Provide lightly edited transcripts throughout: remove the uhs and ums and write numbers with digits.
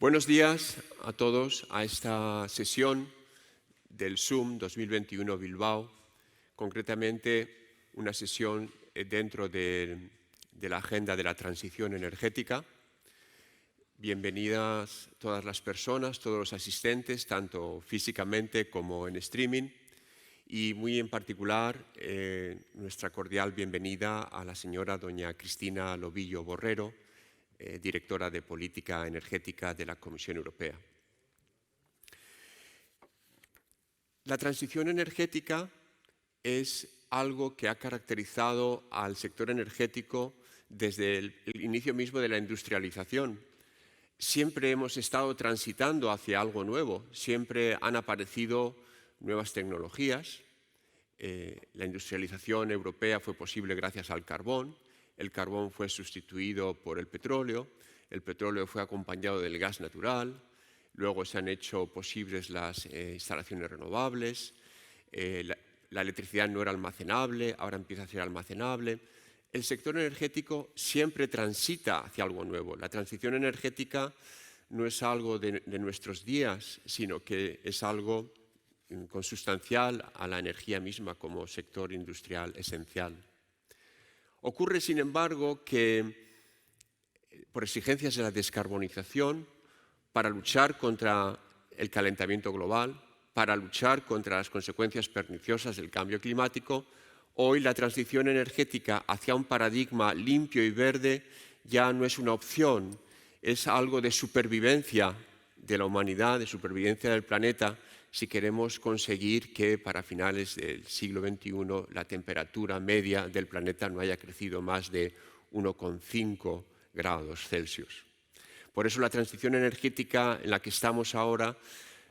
Buenos días a todos a esta sesión del SUM 2021 Bilbao, concretamente una sesión dentro de la agenda de la transición energética. Bienvenidas todas las personas, todos los asistentes, tanto físicamente como en streaming, y muy en particular nuestra cordial bienvenida a la señora doña Cristina Lobillo Borrero, directora de Política Energética de la Comisión Europea. La transición energética es algo que ha caracterizado al sector energético desde el inicio mismo de la industrialización. Siempre hemos estado transitando hacia algo nuevo, siempre han aparecido nuevas tecnologías. La industrialización europea fue posible gracias al carbón. El carbón fue sustituido por el petróleo fue acompañado del gas natural, luego se han hecho posibles las instalaciones renovables, la electricidad no era almacenable, ahora empieza a ser almacenable. El sector energético siempre transita hacia algo nuevo. La transición energética no es algo de nuestros días, sino que es algo consustancial a la energía misma como sector industrial esencial. Ocurre, sin embargo, que por exigencias de la descarbonización, para luchar contra el calentamiento global, para luchar contra las consecuencias perniciosas del cambio climático, hoy la transición energética hacia un paradigma limpio y verde ya no es una opción, es algo de supervivencia de la humanidad, de supervivencia del planeta, si queremos conseguir que para finales del siglo XXI la temperatura media del planeta no haya crecido más de 1,5 grados Celsius. Por eso la transición energética en la que estamos ahora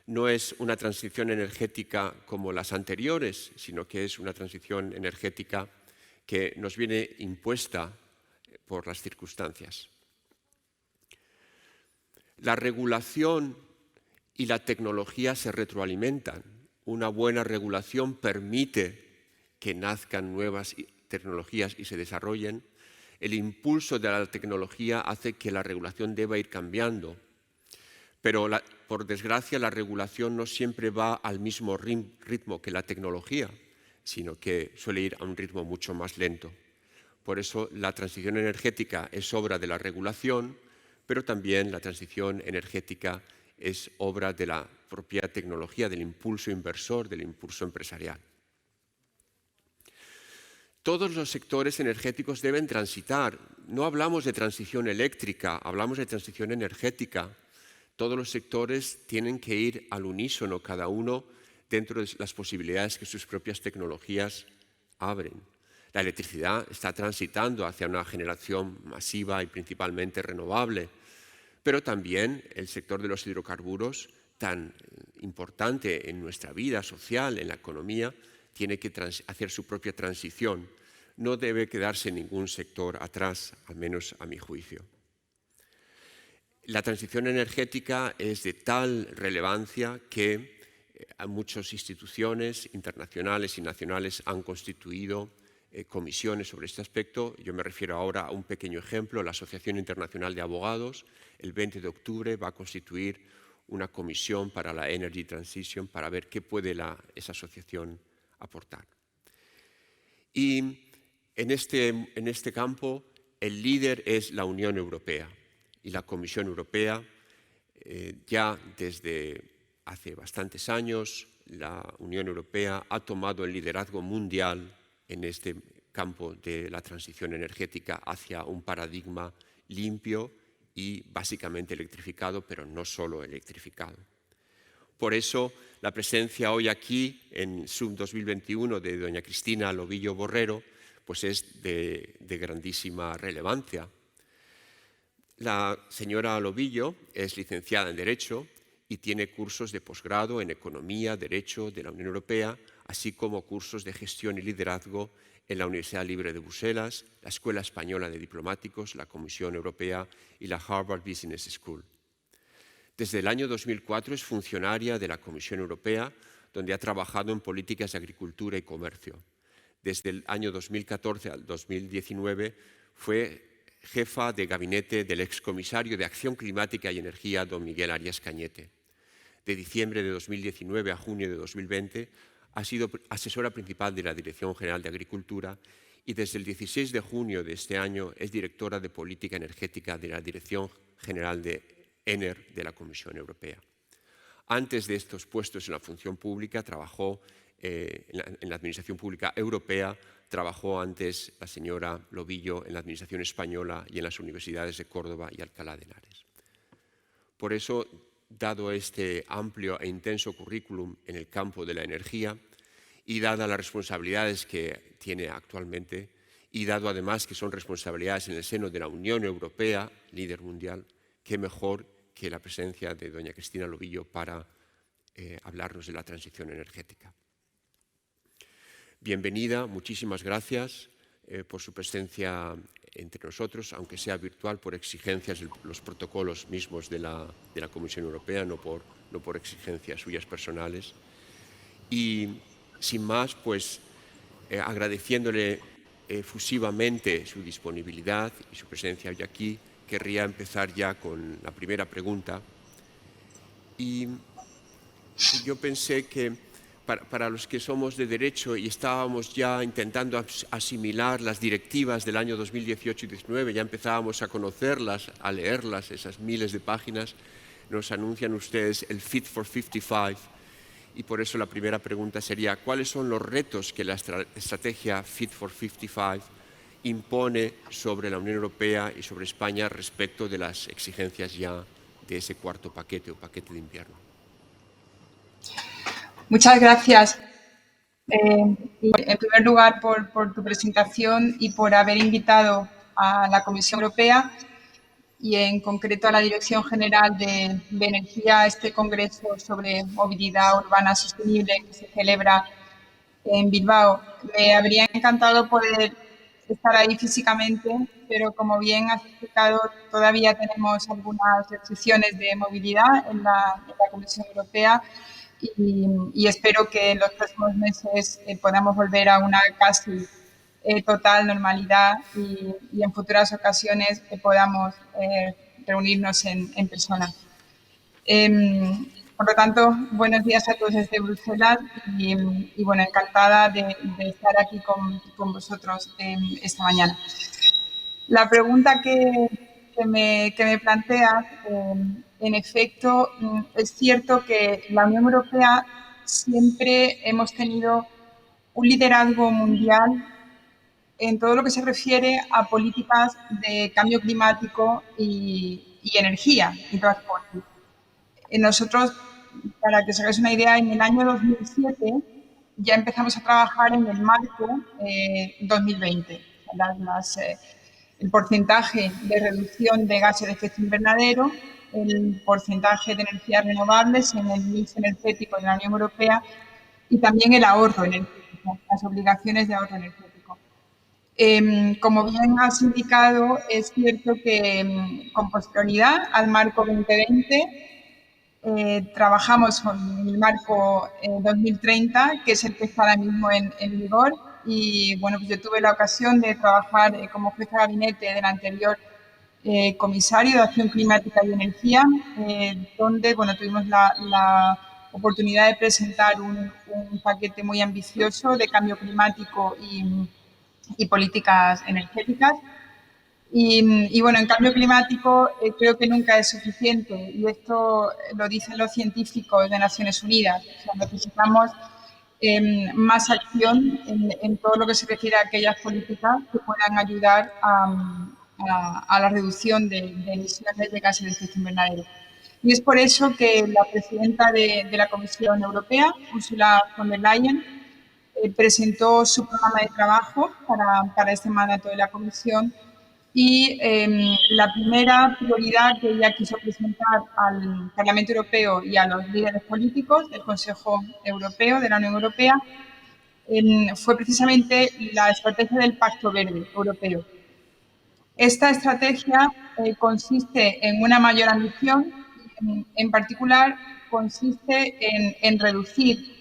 no es una transición energética como las anteriores, sino que es una transición energética que nos viene impuesta por las circunstancias. La regulación y la tecnología se retroalimentan. Una buena regulación permite que nazcan nuevas tecnologías y se desarrollen. El impulso de la tecnología hace que la regulación deba ir cambiando. Pero, por desgracia, la regulación no siempre va al mismo ritmo que la tecnología, sino que suele ir a un ritmo mucho más lento. Por eso la transición energética es obra de la regulación, pero también la transición energética es obra de la propia tecnología, del impulso inversor, del impulso empresarial. Todos los sectores energéticos deben transitar. No hablamos de transición eléctrica, hablamos de transición energética. Todos los sectores tienen que ir al unísono, cada uno dentro de las posibilidades que sus propias tecnologías abren. La electricidad está transitando hacia una generación masiva y principalmente renovable, pero también el sector de los hidrocarburos, tan importante en nuestra vida social, en la economía, tiene que hacer su propia transición. No debe quedarse ningún sector atrás, al menos a mi juicio. La transición energética es de tal relevancia que muchas instituciones internacionales y nacionales han constituido comisiones sobre este aspecto. Yo me refiero ahora a un pequeño ejemplo. La Asociación Internacional de Abogados, el 20 de octubre, va a constituir una comisión para la Energy Transition para ver qué puede esa asociación aportar. Y en este campo el líder es la Unión Europea y la Comisión Europea. Ya desde hace bastantes años la Unión Europea ha tomado el liderazgo mundial en este campo de la transición energética hacia un paradigma limpio y básicamente electrificado, pero no solo electrificado. Por eso, la presencia hoy aquí en SUM 2021 de doña Cristina Lobillo Borrero pues es de grandísima relevancia. La señora Lobillo es licenciada en Derecho y tiene cursos de posgrado en Economía, Derecho de la Unión Europea, así como cursos de Gestión y Liderazgo en la Universidad Libre de Bruselas, la Escuela Española de Diplomáticos, la Comisión Europea y la Harvard Business School. Desde el año 2004 es funcionaria de la Comisión Europea, donde ha trabajado en políticas de agricultura y comercio. Desde el año 2014 al 2019 fue jefa de gabinete del excomisario de Acción Climática y Energía, don Miguel Arias Cañete. De diciembre de 2019 a junio de 2020 ha sido asesora principal de la Dirección General de Agricultura y desde el 16 de junio de este año es directora de Política Energética de la Dirección General de ENER de la Comisión Europea. Antes de estos puestos en la función pública, trabajó en la Administración Pública Europea, trabajó antes la señora Lobillo en la Administración Española y en las universidades de Córdoba y Alcalá de Henares. Por eso, dado este amplio e intenso currículum en el campo de la energía y dadas las responsabilidades que tiene actualmente y dado además que son responsabilidades en el seno de la Unión Europea, líder mundial, qué mejor que la presencia de doña Cristina Lobillo para hablarnos de la transición energética. Bienvenida, muchísimas gracias por su presencia entre nosotros, aunque sea virtual por exigencias de los protocolos mismos de la Comisión Europea, no por exigencias suyas personales. Y sin más, pues agradeciéndole efusivamente su disponibilidad y su presencia hoy aquí, querría empezar ya con la primera pregunta. Y yo pensé que para los que somos de derecho y estábamos ya intentando asimilar las directivas del año 2018 y 2019, ya empezábamos a conocerlas, a leerlas, esas miles de páginas, nos anuncian ustedes el Fit for 55 y por eso la primera pregunta sería ¿cuáles son los retos que la estrategia Fit for 55 impone sobre la Unión Europea y sobre España respecto de las exigencias ya de ese cuarto paquete o paquete de invierno? Muchas gracias. En primer lugar, por tu presentación y por haber invitado a la Comisión Europea y en concreto a la Dirección General de Energía a este congreso sobre movilidad urbana sostenible que se celebra en Bilbao. Me habría encantado poder estar ahí físicamente, pero como bien has explicado, todavía tenemos algunas restricciones de movilidad en la Comisión Europea y espero que en los próximos meses podamos volver a una casi total normalidad y en futuras ocasiones podamos reunirnos en persona. Por lo tanto, buenos días a todos desde Bruselas y bueno, encantada de estar aquí con vosotros esta mañana. La pregunta que me planteas, en efecto, es cierto que la Unión Europea siempre hemos tenido un liderazgo mundial en todo lo que se refiere a políticas de cambio climático y energía y transporte. Nosotros, para que os hagáis una idea, en el año 2007 ya empezamos a trabajar en el marco 2020. El porcentaje de reducción de gases de efecto invernadero, el porcentaje de energías renovables en el mix energético de la Unión Europea y también el ahorro energético, las obligaciones de ahorro energético. Como bien has indicado, es cierto que con posterioridad al marco 2020 trabajamos con el marco 2030, que es el que está ahora mismo en vigor. Y bueno, pues yo tuve la ocasión de trabajar como jefa de gabinete del anterior comisario de Acción Climática y Energía, donde bueno, tuvimos la oportunidad de presentar un paquete muy ambicioso de cambio climático y políticas energéticas. Y bueno, en cambio climático creo que nunca es suficiente y esto lo dicen los científicos de Naciones Unidas. O sea, necesitamos más acción en todo lo que se refiere a aquellas políticas que puedan ayudar a la reducción de emisiones de gases de efecto invernadero. Y es por eso que la presidenta de la Comisión Europea, Ursula von der Leyen, presentó su programa de trabajo para este mandato de la Comisión. Y la primera prioridad que ella quiso presentar al Parlamento Europeo y a los líderes políticos del Consejo Europeo, de la Unión Europea, fue precisamente la estrategia del Pacto Verde Europeo. Esta estrategia consiste en una mayor ambición, en particular consiste en reducir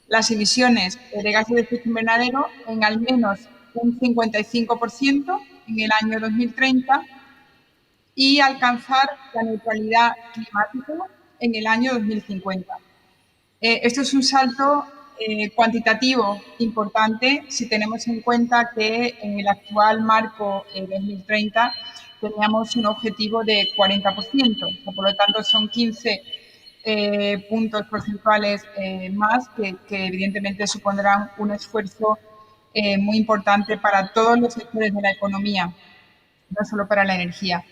las emisiones de gases de efecto invernadero en al menos un 55% en el año 2030 y alcanzar la neutralidad climática en el año 2050. Esto es un salto cuantitativo importante si tenemos en cuenta que en el actual marco 2030 teníamos un objetivo de 40%, por lo tanto son 15 puntos porcentuales más que evidentemente supondrán un esfuerzo muy importante para todos los sectores de la economía, no solo para la energía.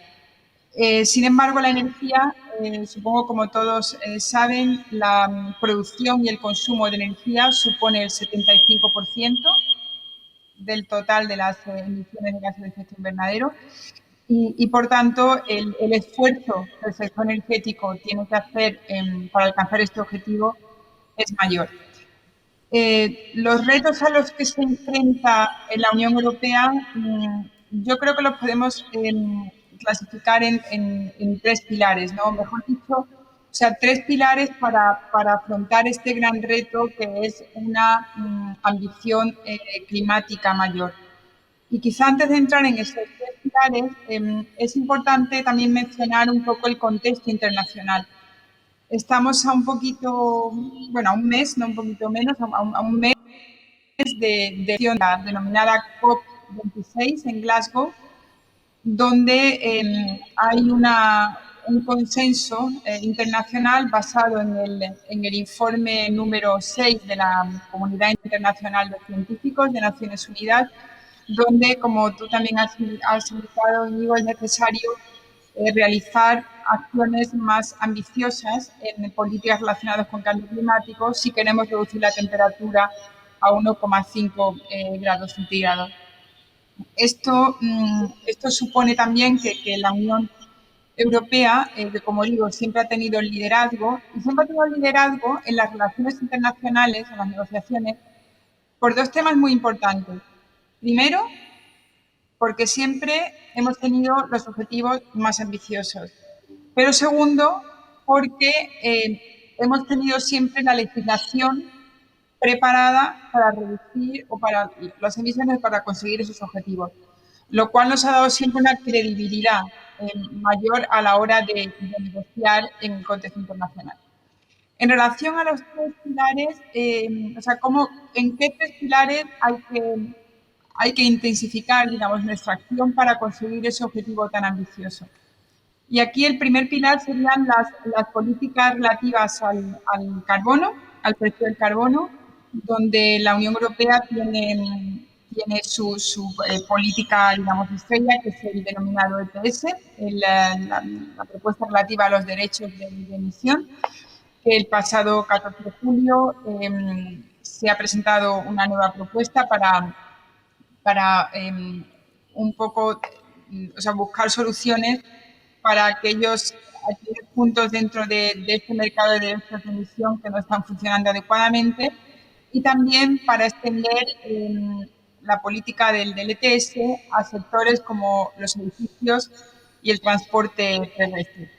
Sin embargo, la energía, supongo como todos saben, la producción y el consumo de energía supone el 75% del total de las emisiones de gases de efecto invernadero y por tanto, el esfuerzo que el sector energético tiene que hacer para alcanzar este objetivo es mayor. Los retos a los que se enfrenta la Unión Europea, yo creo que los podemos clasificar en tres pilares, ¿no? Mejor dicho, o sea, tres pilares para afrontar este gran reto que es una ambición climática mayor. Y quizá antes de entrar en esos tres pilares, es importante también mencionar un poco el contexto internacional. Estamos a un poquito, bueno, a un mes, no un poquito menos, a un mes de la denominada COP26 en Glasgow, donde hay un consenso internacional basado en el informe número 6 de la Comunidad Internacional de Científicos de Naciones Unidas, donde, como tú también has indicado, Íñigo, es necesario realizar acciones más ambiciosas en políticas relacionadas con cambio climático si queremos reducir la temperatura a 1,5 grados centígrados. Esto supone también que la Unión Europea, que como digo, siempre ha tenido el liderazgo, y siempre ha tenido el liderazgo en las relaciones internacionales, en las negociaciones, por dos temas muy importantes. Primero, porque siempre hemos tenido los objetivos más ambiciosos. Pero segundo, porque hemos tenido siempre la legislación preparada para reducir o para las emisiones para conseguir esos objetivos, lo cual nos ha dado siempre una credibilidad mayor a la hora de negociar en el contexto internacional. En relación a los tres pilares, o sea, ¿en qué tres pilares hay que intensificar, digamos, nuestra acción para conseguir ese objetivo tan ambicioso? Y aquí el primer pilar serían las políticas relativas al carbono, al precio del carbono, donde la Unión Europea tiene su política, digamos, estrella, que es el denominado ETS, la propuesta relativa a los derechos de emisión, que el pasado 14 de julio se ha presentado una nueva propuesta para un poco, o sea, buscar soluciones para aquellos puntos dentro de este mercado de derechos de emisión que no están funcionando adecuadamente y también para extender la política del ETS a sectores como los edificios y el transporte terrestre.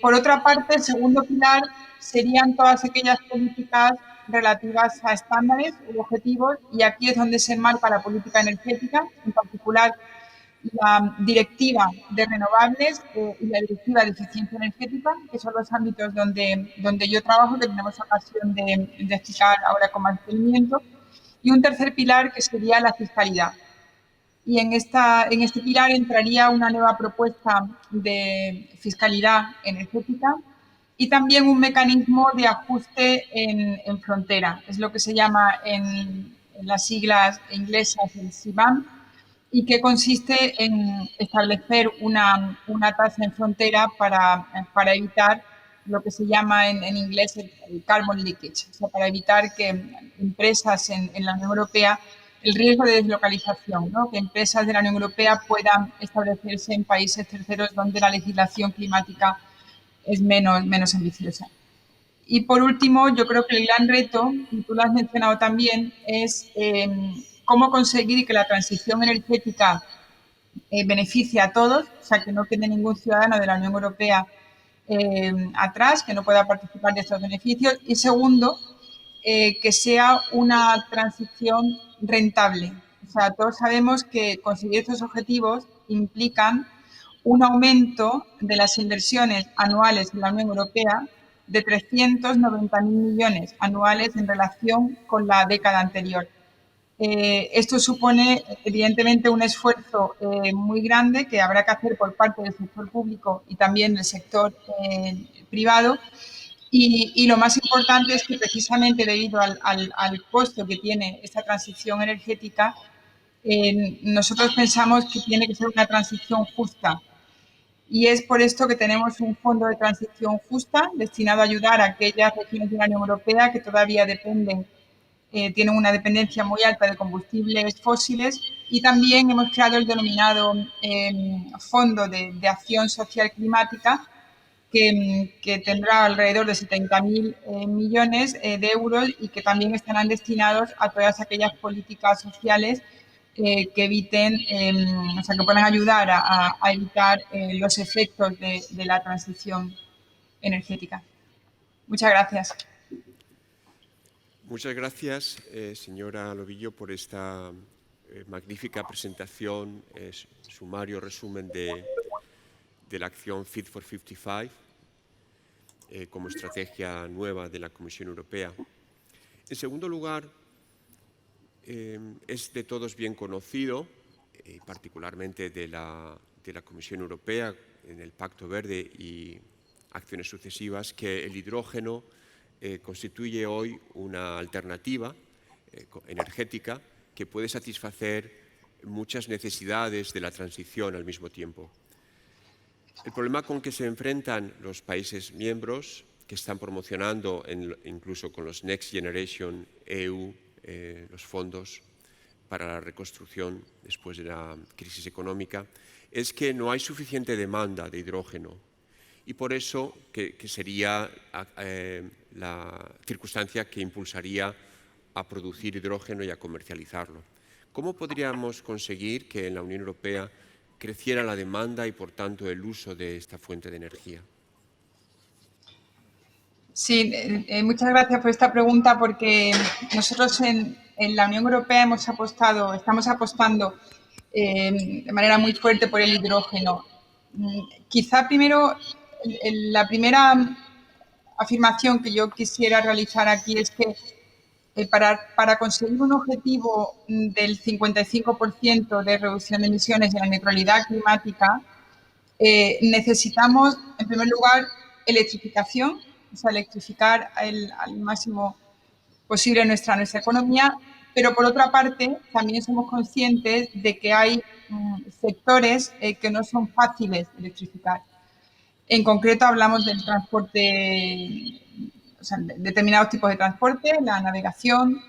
Por otra parte, el segundo pilar serían todas aquellas políticas relativas a estándares u objetivos, y aquí es donde se enmarca la política energética, en particular la directiva de renovables y la directiva de eficiencia energética, que son los ámbitos donde yo trabajo, que tenemos ocasión de explicar ahora con más detenimiento, y un tercer pilar que sería la fiscalidad. Y en este pilar entraría una nueva propuesta de fiscalidad energética y también un mecanismo de ajuste en frontera. Es lo que se llama en las siglas inglesas el CBAM, y que consiste en establecer una tasa en frontera para evitar lo que se llama en inglés el carbon leakage, o sea, para evitar que empresas en la Unión Europea, el riesgo de deslocalización, ¿no? Que empresas de la Unión Europea puedan establecerse en países terceros donde la legislación climática es menos ambiciosa. Y por último, yo creo que el gran reto, y tú lo has mencionado también, es cómo conseguir que la transición energética beneficie a todos, o sea, que no quede ningún ciudadano de la Unión Europea atrás, que no pueda participar de estos beneficios. Y segundo, que sea una transición rentable, o sea, todos sabemos que conseguir estos objetivos implican un aumento de las inversiones anuales en la Unión Europea de 390.000 millones anuales en relación con la década anterior. Esto supone, evidentemente, un esfuerzo muy grande que habrá que hacer por parte del sector público y también del sector privado. Y lo más importante es que precisamente debido al costo que tiene esta transición energética, nosotros pensamos que tiene que ser una transición justa. Y es por esto que tenemos un fondo de transición justa destinado a ayudar a aquellas regiones de la Unión Europea que todavía tienen una dependencia muy alta de combustibles fósiles, y también hemos creado el denominado Fondo de Acción Social Climática, que tendrá alrededor de 70.000 millones de euros y que también estarán destinados a todas aquellas políticas sociales que eviten, o sea, que puedan ayudar a evitar los efectos de la transición energética. Muchas gracias. Muchas gracias, señora Lobillo, por esta magnífica presentación, sumario resumen de la acción Fit for 55 como estrategia nueva de la Comisión Europea. En segundo lugar, es de todos bien conocido, particularmente de la Comisión Europea en el Pacto Verde y acciones sucesivas, que el hidrógeno constituye hoy una alternativa energética que puede satisfacer muchas necesidades de la transición al mismo tiempo. El problema con que se enfrentan los países miembros que están promocionando, incluso con los Next Generation EU, los fondos para la reconstrucción después de la crisis económica, es que no hay suficiente demanda de hidrógeno. Y por eso que sería la circunstancia que impulsaría a producir hidrógeno y a comercializarlo. ¿Cómo podríamos conseguir que en la Unión Europea creciera la demanda y, por tanto, el uso de esta fuente de energía? Sí, muchas gracias por esta pregunta, porque nosotros en la Unión Europea estamos apostando de manera muy fuerte por el hidrógeno. Quizá primero, la primera afirmación que yo quisiera realizar aquí es que para conseguir un objetivo del 55% de reducción de emisiones y la neutralidad climática, necesitamos, en primer lugar, electrificación, o sea, electrificar al máximo posible nuestra economía, pero por otra parte también somos conscientes de que hay sectores que no son fáciles de electrificar. En concreto hablamos del transporte, o sea, de determinados tipos de transporte, la navegación,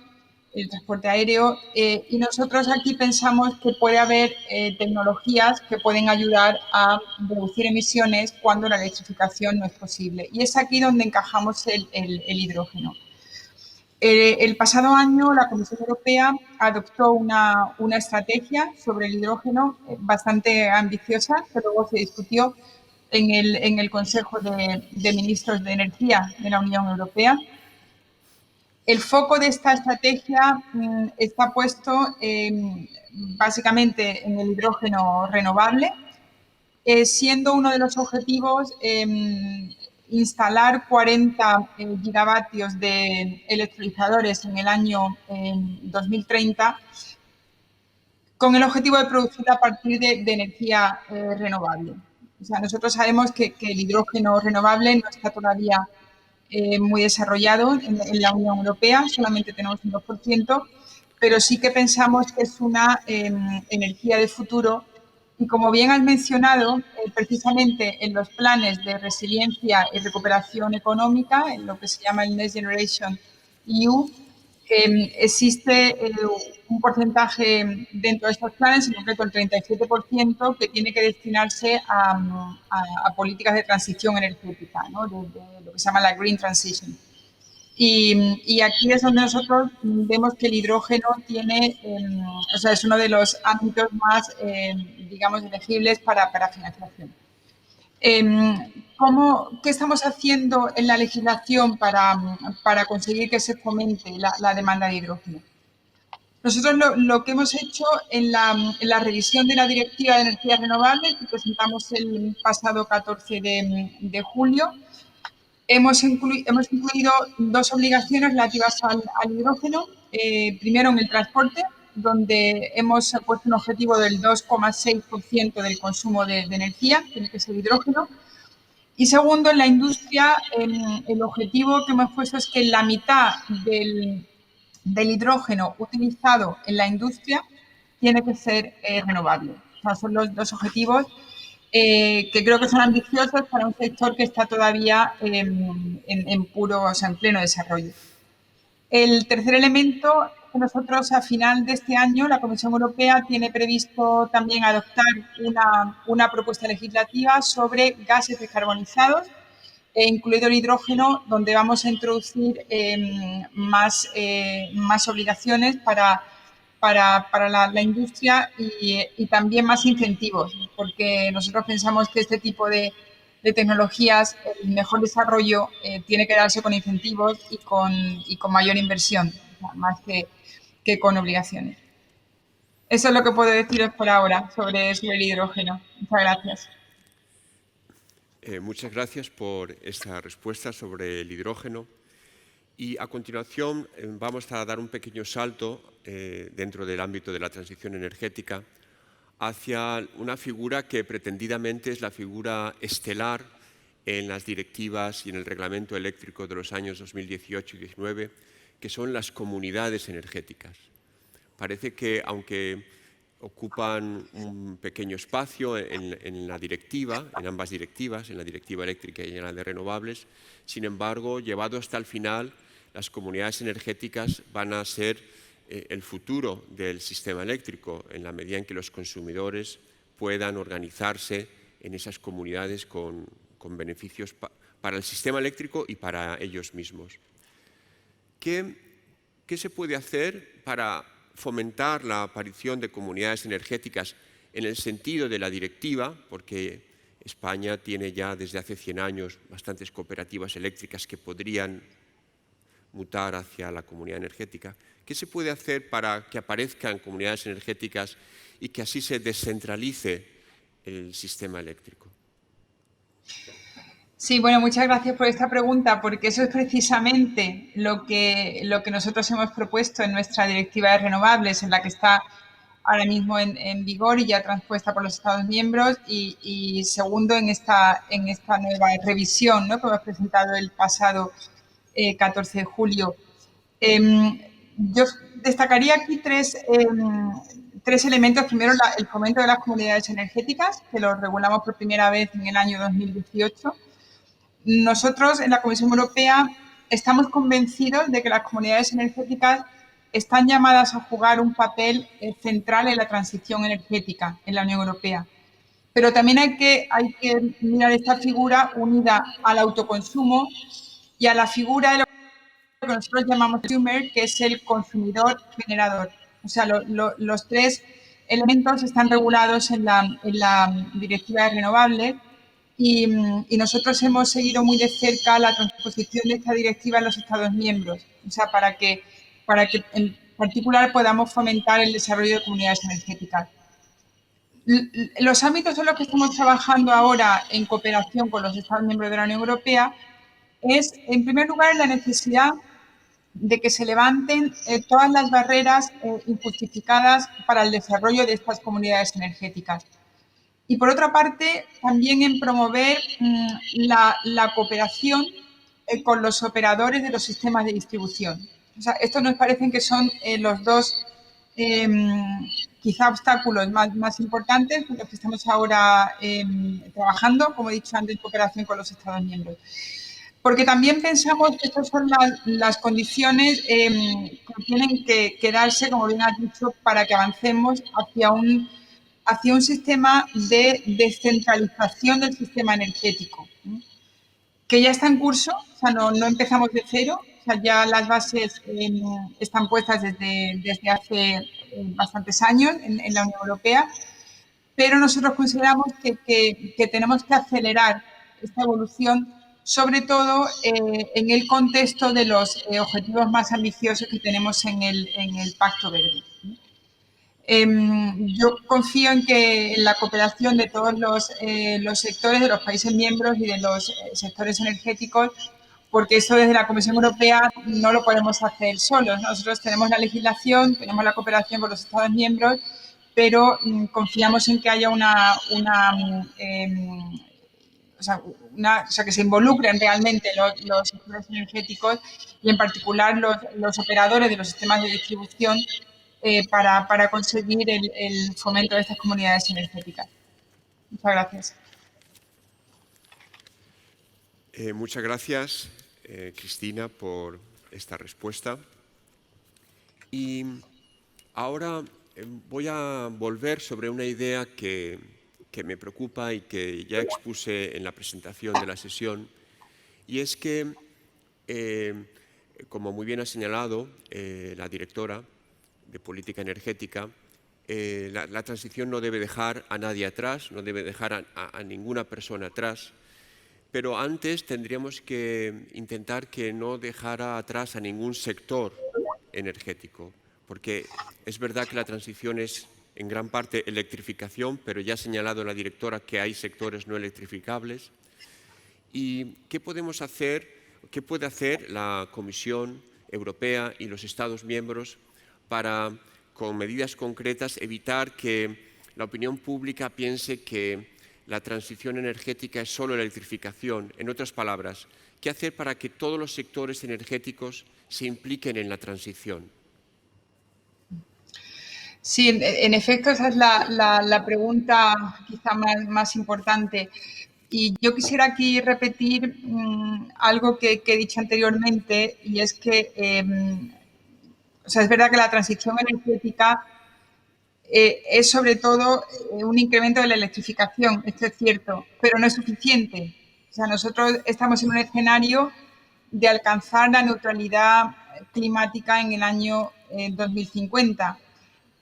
el transporte aéreo, y nosotros aquí pensamos que puede haber tecnologías que pueden ayudar a reducir emisiones cuando la electrificación no es posible. Y es aquí donde encajamos el hidrógeno. El pasado año la Comisión Europea adoptó una estrategia sobre el hidrógeno bastante ambiciosa, que luego se discutió en el Consejo de Ministros de Energía de la Unión Europea. El foco de esta estrategia está puesto básicamente en el hidrógeno renovable, siendo uno de los objetivos instalar 40 gigavatios de electrolizadores en el año 2030, con el objetivo de producir a partir de energía renovable. O sea, nosotros sabemos que el hidrógeno renovable no está todavía muy desarrollado en la Unión Europea, solamente tenemos un 2%, pero sí que pensamos que es una energía de futuro. Y como bien has mencionado, precisamente en los planes de resiliencia y recuperación económica, en lo que se llama el Next Generation EU, existe un porcentaje dentro de estos planes, en concreto el 37%, que tiene que destinarse a políticas de transición energética, ¿no? de lo que se llama la Green Transition. Y aquí es donde nosotros vemos que el hidrógeno tiene, o sea, es uno de los ámbitos más, digamos, elegibles para financiación. ¿Qué estamos haciendo en la legislación para conseguir que se fomente la demanda de hidrógeno? Nosotros lo que hemos hecho en la revisión de la Directiva de Energías Renovables, que presentamos el pasado 14 de julio, hemos incluido dos obligaciones relativas al hidrógeno. Primero, en el transporte, donde hemos puesto un objetivo del 2,6% del consumo de energía, tiene que ser hidrógeno. Y segundo, en la industria, el objetivo que hemos puesto es que la mitad del hidrógeno utilizado en la industria tiene que ser renovable. O sea, son los dos objetivos que creo que son ambiciosos para un sector que está todavía en puro, o sea, en pleno desarrollo. El tercer elemento, que nosotros a final de este año, la Comisión Europea tiene previsto también adoptar una propuesta legislativa sobre gases descarbonizados, incluido el hidrógeno, donde vamos a introducir más obligaciones para la industria y también más incentivos, porque nosotros pensamos que este tipo de tecnologías, el mejor desarrollo tiene que darse con incentivos y con mayor inversión, más que con obligaciones. Eso es lo que puedo deciros por ahora sobre el hidrógeno. Muchas gracias. Muchas gracias por esta respuesta sobre el hidrógeno. Y a continuación vamos a dar un pequeño salto dentro del ámbito de la transición energética hacia una figura que pretendidamente es la figura estelar en las directivas y en el reglamento eléctrico de los años 2018 y 2019, que son las comunidades energéticas. Parece que, aunque ocupan un pequeño espacio en la directiva, en ambas directivas, en la directiva eléctrica y en la de renovables, sin embargo, llevado hasta el final, las comunidades energéticas van a ser el futuro del sistema eléctrico, en la medida en que los consumidores puedan organizarse en esas comunidades con beneficios para el sistema eléctrico y para ellos mismos. ¿Qué se puede hacer para fomentar la aparición de comunidades energéticas en el sentido de la directiva? Porque España tiene ya desde hace 100 años bastantes cooperativas eléctricas que podrían mutar hacia la comunidad energética. ¿Qué se puede hacer para que aparezcan comunidades energéticas y que así se descentralice el sistema eléctrico? Sí, bueno, muchas gracias por esta pregunta, porque eso es precisamente lo que nosotros hemos propuesto en nuestra directiva de renovables, en la que está ahora mismo en vigor y ya transpuesta por los Estados miembros, y segundo, en esta nueva revisión, ¿no?, que hemos presentado el pasado 14 de julio. Yo destacaría aquí tres elementos. Primero, el fomento de las comunidades energéticas, que lo regulamos por primera vez en el año 2018. Nosotros, en la Comisión Europea, estamos convencidos de que las comunidades energéticas están llamadas a jugar un papel central en la transición energética en la Unión Europea. Pero también hay que mirar esta figura unida al autoconsumo y a la figura de lo que nosotros llamamos consumer, que es el consumidor generador. O sea, los tres elementos están regulados en la Directiva de Renovables. Y nosotros hemos seguido muy de cerca la transposición de esta directiva en los Estados miembros, o sea, para que en particular podamos fomentar el desarrollo de comunidades energéticas. Los ámbitos en los que estamos trabajando ahora en cooperación con los Estados miembros de la Unión Europea es, en primer lugar, la necesidad de que se levanten todas las barreras injustificadas para el desarrollo de estas comunidades energéticas. Y por otra parte, también en promover la cooperación con los operadores de los sistemas de distribución. O sea, estos nos parecen que son los dos quizá obstáculos más importantes con los que estamos ahora trabajando, como he dicho antes, en cooperación con los Estados miembros. Porque también pensamos que estas son las condiciones que tienen que darse, como bien has dicho, para que avancemos hacia un sistema de descentralización del sistema energético, que ya está en curso. O sea, no empezamos de cero, o sea, ya las bases están puestas desde hace bastantes años en la Unión Europea, pero nosotros consideramos que tenemos que acelerar esta evolución sobre todo en el contexto de los objetivos más ambiciosos que tenemos en el Pacto Verde. Yo confío en que la cooperación de todos los sectores, de los países miembros y de los sectores energéticos, porque eso desde la Comisión Europea no lo podemos hacer solos. Nosotros tenemos la legislación, tenemos la cooperación con los Estados miembros, pero confiamos en que haya que se involucren realmente los sectores energéticos y en particular los operadores de los sistemas de distribución para conseguir el fomento de estas comunidades energéticas. Muchas gracias. Muchas gracias, Cristina, por esta respuesta. Y ahora voy a volver sobre una idea que me preocupa y que ya expuse en la presentación de la sesión, y es que, como muy bien ha señalado la directora de Política Energética, la transición no debe dejar a nadie atrás, no debe dejar a ninguna persona atrás, pero antes tendríamos que intentar que no dejara atrás a ningún sector energético, porque es verdad que la transición es en gran parte electrificación, pero ya ha señalado la directora que hay sectores no electrificables. ¿Y qué podemos hacer, qué puede hacer la Comisión Europea y los Estados miembros para, con medidas concretas, evitar que la opinión pública piense que la transición energética es solo electrificación? En otras palabras, ¿qué hacer para que todos los sectores energéticos se impliquen en la transición? Sí, en efecto, esa es la pregunta quizá más importante. Y yo quisiera aquí repetir algo que he dicho anteriormente, y es que es verdad que la transición energética es sobre todo un incremento de la electrificación, esto es cierto, pero no es suficiente. O sea, nosotros estamos en un escenario de alcanzar la neutralidad climática en el año 2050.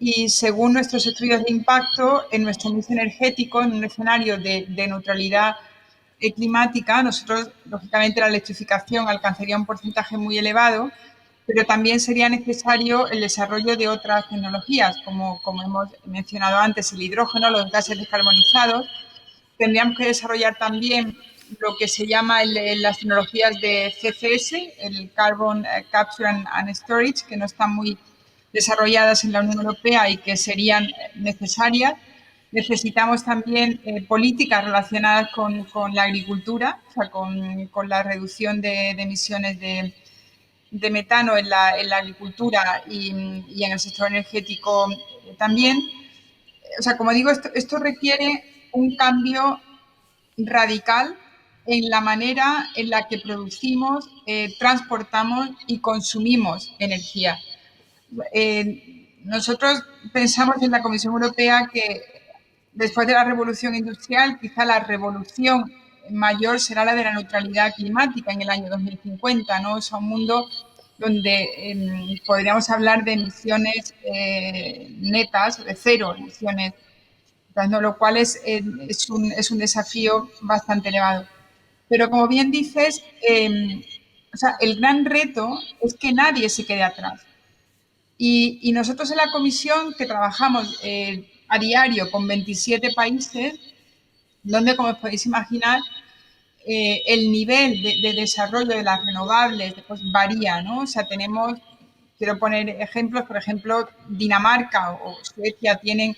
Y según nuestros estudios de impacto, en nuestro mix energético, en un escenario de neutralidad climática, nosotros, lógicamente, la electrificación alcanzaría un porcentaje muy elevado, pero también sería necesario el desarrollo de otras tecnologías, como hemos mencionado antes, el hidrógeno, los gases descarbonizados. Tendríamos que desarrollar también lo que se llama las tecnologías de CCS, el Carbon Capture and Storage, que no están muy desarrolladas en la Unión Europea y que serían necesarias. Necesitamos también políticas relacionadas con la agricultura, o sea, con la reducción de emisiones de metano en la agricultura y en el sector energético también. O sea, como digo, esto requiere un cambio radical en la manera en la que producimos, transportamos y consumimos energía. Nosotros pensamos en la Comisión Europea que después de la revolución industrial, quizá la revolución mayor será la de la neutralidad climática en el año 2050, ¿no? Es un mundo donde podríamos hablar de emisiones netas, de cero emisiones, ¿no? Lo cual es un desafío bastante elevado. Pero como bien dices, el gran reto es que nadie se quede atrás. Y nosotros en la comisión, que trabajamos a diario con 27 países, donde, como os podéis imaginar, el nivel de desarrollo de las renovables pues, varía, ¿no? O sea, quiero poner ejemplos, por ejemplo, Dinamarca o Suecia tienen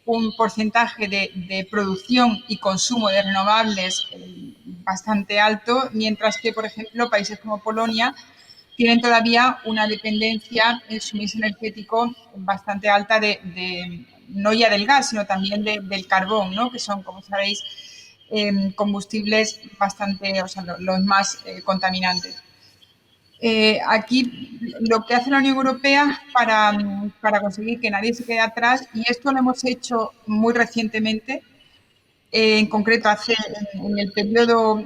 un porcentaje de producción y consumo de renovables bastante alto, mientras que, por ejemplo, países como Polonia tienen todavía una dependencia en suministro energético bastante alta no ya del gas, sino también del carbón, ¿no? Que son, como sabéis, combustibles bastante, o sea, los más contaminantes. Aquí lo que hace la Unión Europea para conseguir que nadie se quede atrás, y esto lo hemos hecho muy recientemente, en concreto en el periodo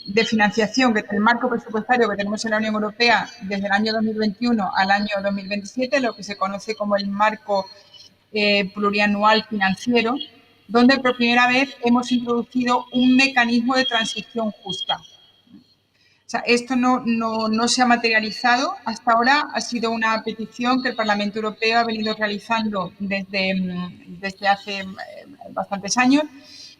de financiación, el marco presupuestario que tenemos en la Unión Europea desde el año 2021 al año 2027, lo que se conoce como el marco plurianual financiero donde por primera vez hemos introducido un mecanismo de transición justa. O sea, esto no se ha materializado hasta ahora, ha sido una petición que el Parlamento Europeo ha venido realizando desde hace bastantes años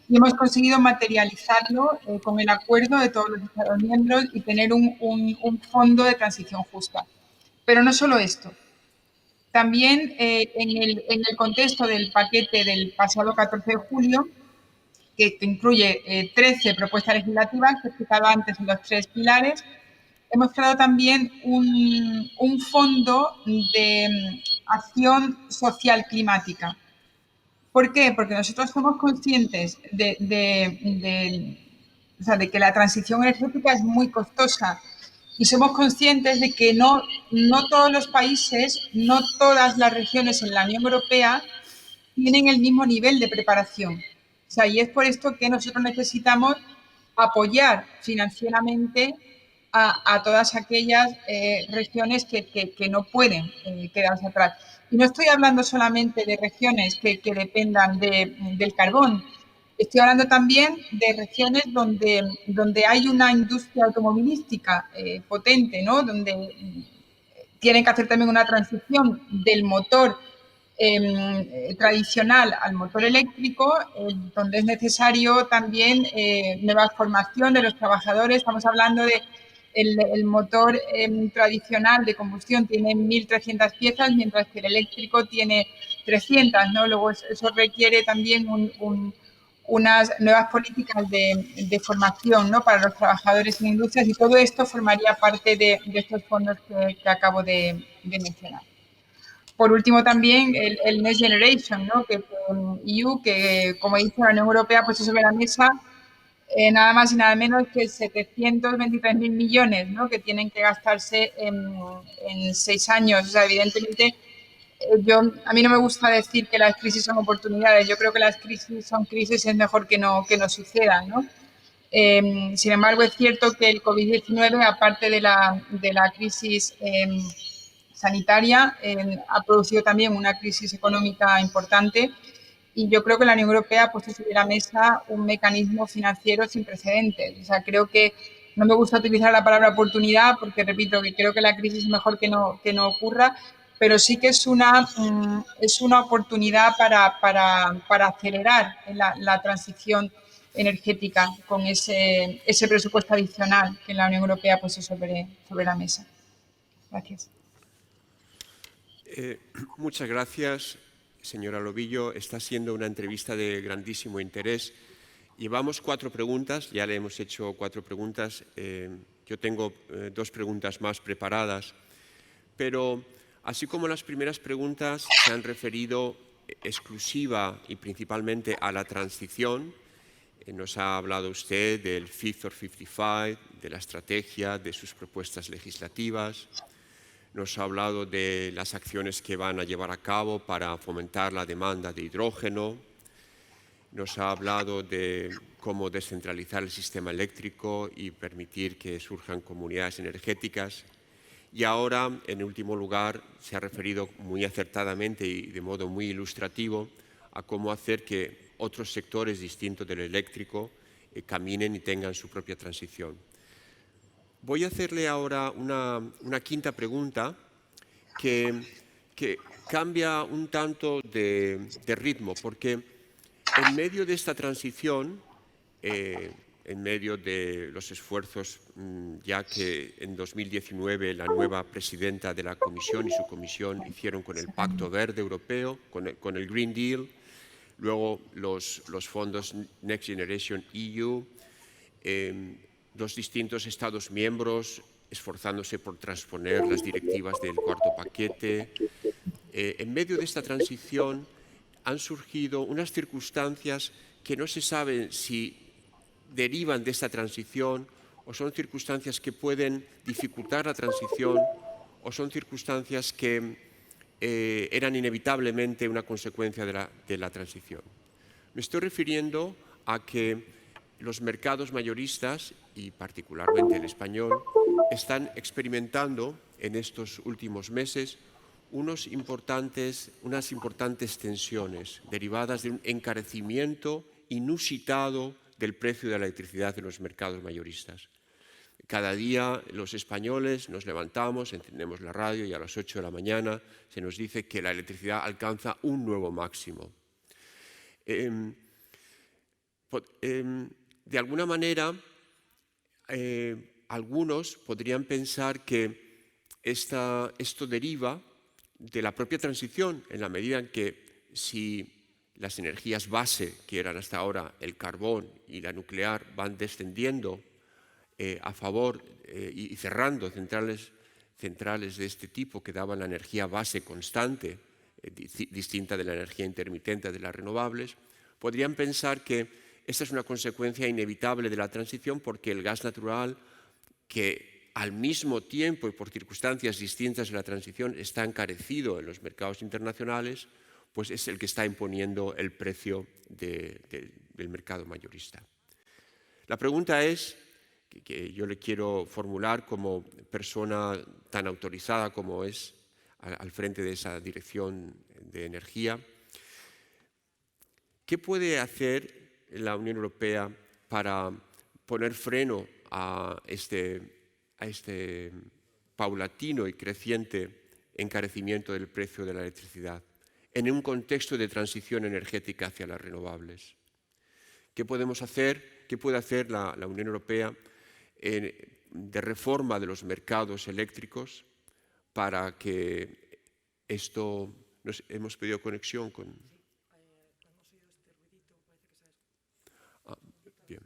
y hemos conseguido materializarlo con el acuerdo de todos los Estados miembros y tener un fondo de transición justa. Pero no solo esto. También en el contexto del paquete del pasado 14 de julio, que incluye 13 propuestas legislativas que he explicado antes en los 3 pilares, hemos creado también un fondo de acción social climática. ¿Por qué? Porque nosotros somos conscientes de que la transición energética es muy costosa y somos conscientes de que no todos los países, no todas las regiones en la Unión Europea tienen el mismo nivel de preparación. O sea, y es por esto que nosotros necesitamos apoyar financieramente a todas aquellas regiones que no pueden quedarse atrás. Y no estoy hablando solamente de regiones que dependan del carbón, estoy hablando también de regiones donde hay una industria automovilística potente, ¿no? Donde tienen que hacer también una transición del motor tradicional al motor eléctrico, donde es necesario también nueva formación de los trabajadores. Estamos hablando de el motor tradicional de combustión tiene 1.300 piezas, mientras que el eléctrico tiene 300, ¿no? Luego eso requiere también unas nuevas políticas de formación, ¿no? Para los trabajadores en industrias, y todo esto formaría parte de estos fondos que acabo de mencionar. Por último, también el Next Generation, ¿no? Que EU, que como dice la Unión Europea, ha puesto sobre la mesa nada más y nada menos que 723.000 millones, ¿no? Que tienen que gastarse en 6 años. O sea, evidentemente, a mí no me gusta decir que las crisis son oportunidades. Yo creo que las crisis son crisis, es mejor que no sucedan, ¿no? Sin embargo, es cierto que el COVID-19, aparte de la crisis sanitaria, ha producido también una crisis económica importante, y yo creo que la Unión Europea ha puesto sobre la mesa un mecanismo financiero sin precedentes. O sea, creo que no me gusta utilizar la palabra oportunidad porque, repito, que creo que la crisis es mejor que no ocurra, pero sí que es una oportunidad para acelerar la transición energética con ese presupuesto adicional que la Unión Europea ha puesto sobre la mesa. Gracias. Muchas gracias, señora Lobillo. Está siendo una entrevista de grandísimo interés. Llevamos 4 preguntas, ya le hemos hecho 4 preguntas. Yo tengo 2 preguntas más preparadas, pero así como las primeras preguntas se han referido exclusiva y principalmente a la transición, nos ha hablado usted del Fit for 55, de la estrategia, de sus propuestas legislativas. Nos ha hablado de las acciones que van a llevar a cabo para fomentar la demanda de hidrógeno. Nos ha hablado de cómo descentralizar el sistema eléctrico y permitir que surjan comunidades energéticas. Y ahora, en último lugar, se ha referido muy acertadamente y de modo muy ilustrativo a cómo hacer que otros sectores distintos del eléctrico caminen y tengan su propia transición. Voy a hacerle ahora una quinta pregunta que cambia un tanto de ritmo, porque en medio de esta transición, en medio de los esfuerzos, ya que en 2019 la nueva presidenta de la Comisión y su comisión hicieron con el Pacto Verde Europeo, con el Green Deal, luego los fondos Next Generation EU, los distintos Estados miembros esforzándose por transponer las directivas del cuarto paquete. En medio de esta transición han surgido unas circunstancias que no se sabe si derivan de esta transición o son circunstancias que pueden dificultar la transición o son circunstancias que eran inevitablemente una consecuencia de la transición. Me estoy refiriendo a que los mercados mayoristas, y particularmente el español, están experimentando en estos últimos meses unas importantes tensiones derivadas de un encarecimiento inusitado del precio de la electricidad en los mercados mayoristas. Cada día los españoles nos levantamos, encendemos la radio y a las 8 de la mañana se nos dice que la electricidad alcanza un nuevo máximo. De alguna manera, algunos podrían pensar que esto deriva de la propia transición, en la medida en que si las energías base, que eran hasta ahora el carbón y la nuclear, van descendiendo a favor y cerrando centrales de este tipo que daban la energía base constante, distinta de la energía intermitente de las renovables, podrían pensar que esta es una consecuencia inevitable de la transición porque el gas natural, que al mismo tiempo y por circunstancias distintas de la transición está encarecido en los mercados internacionales, pues es el que está imponiendo el precio del mercado mayorista. La pregunta es, que yo le quiero formular como persona tan autorizada como es al frente de esa dirección de energía, ¿qué puede hacer la Unión Europea para poner freno a este paulatino y creciente encarecimiento del precio de la electricidad en un contexto de transición energética hacia las renovables? ¿Qué podemos hacer? ¿Qué puede hacer la Unión Europea de reforma de los mercados eléctricos para que esto... hemos pedido conexión con... Bien.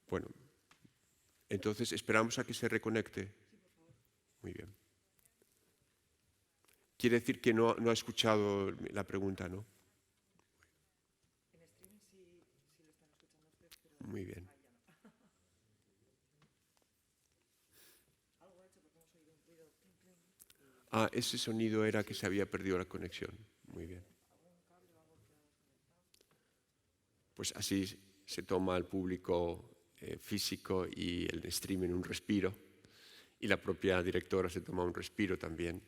Bueno, entonces esperamos a que se reconecte. Muy bien. Quiere decir que no ha escuchado la pregunta, ¿no? Muy bien. Ese sonido era que se había perdido la conexión. Muy bien. Pues así se toma el público físico y el streaming un respiro, y la propia directora se toma un respiro también.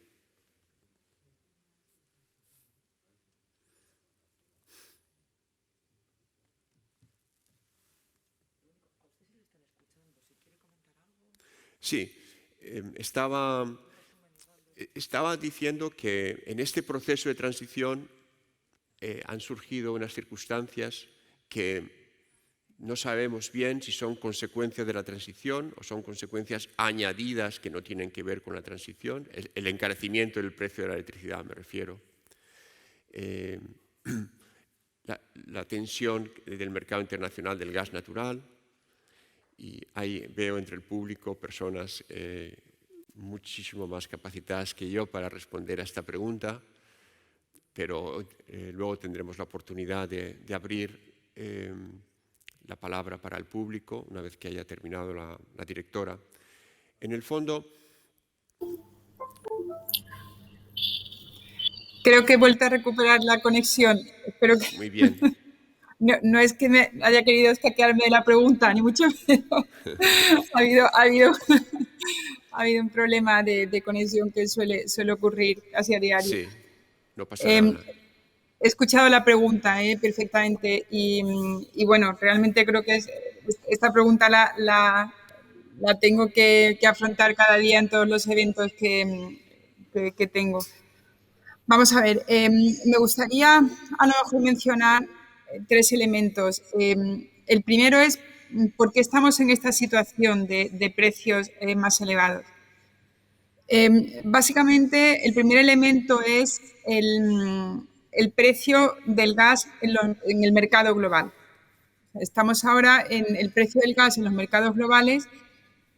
Sí, estaba diciendo que en este proceso de transición han surgido unas circunstancias que no sabemos bien si son consecuencias de la transición o son consecuencias añadidas que no tienen que ver con la transición. El encarecimiento del precio de la electricidad, me refiero. La tensión del mercado internacional del gas natural. Y ahí veo entre el público personas muchísimo más capacitadas que yo para responder a esta pregunta, pero luego tendremos la oportunidad de abrir la palabra para el público una vez que haya terminado la directora. En el fondo... Creo que he vuelto a recuperar la conexión. Espero que... Muy bien. No es que me haya querido escaquearme de la pregunta, ni mucho menos. ha habido un problema de conexión que suele ocurrir casi a diario. Sí, no pasa nada. He escuchado la pregunta perfectamente y bueno, realmente creo que esta pregunta la tengo que afrontar cada día en todos los eventos que tengo. Vamos a ver, me gustaría a lo mejor mencionar 3 elementos. El primero es por qué estamos en esta situación de precios más elevados. Básicamente, el primer elemento es el precio del gas en el mercado global. Estamos ahora en el precio del gas en los mercados globales,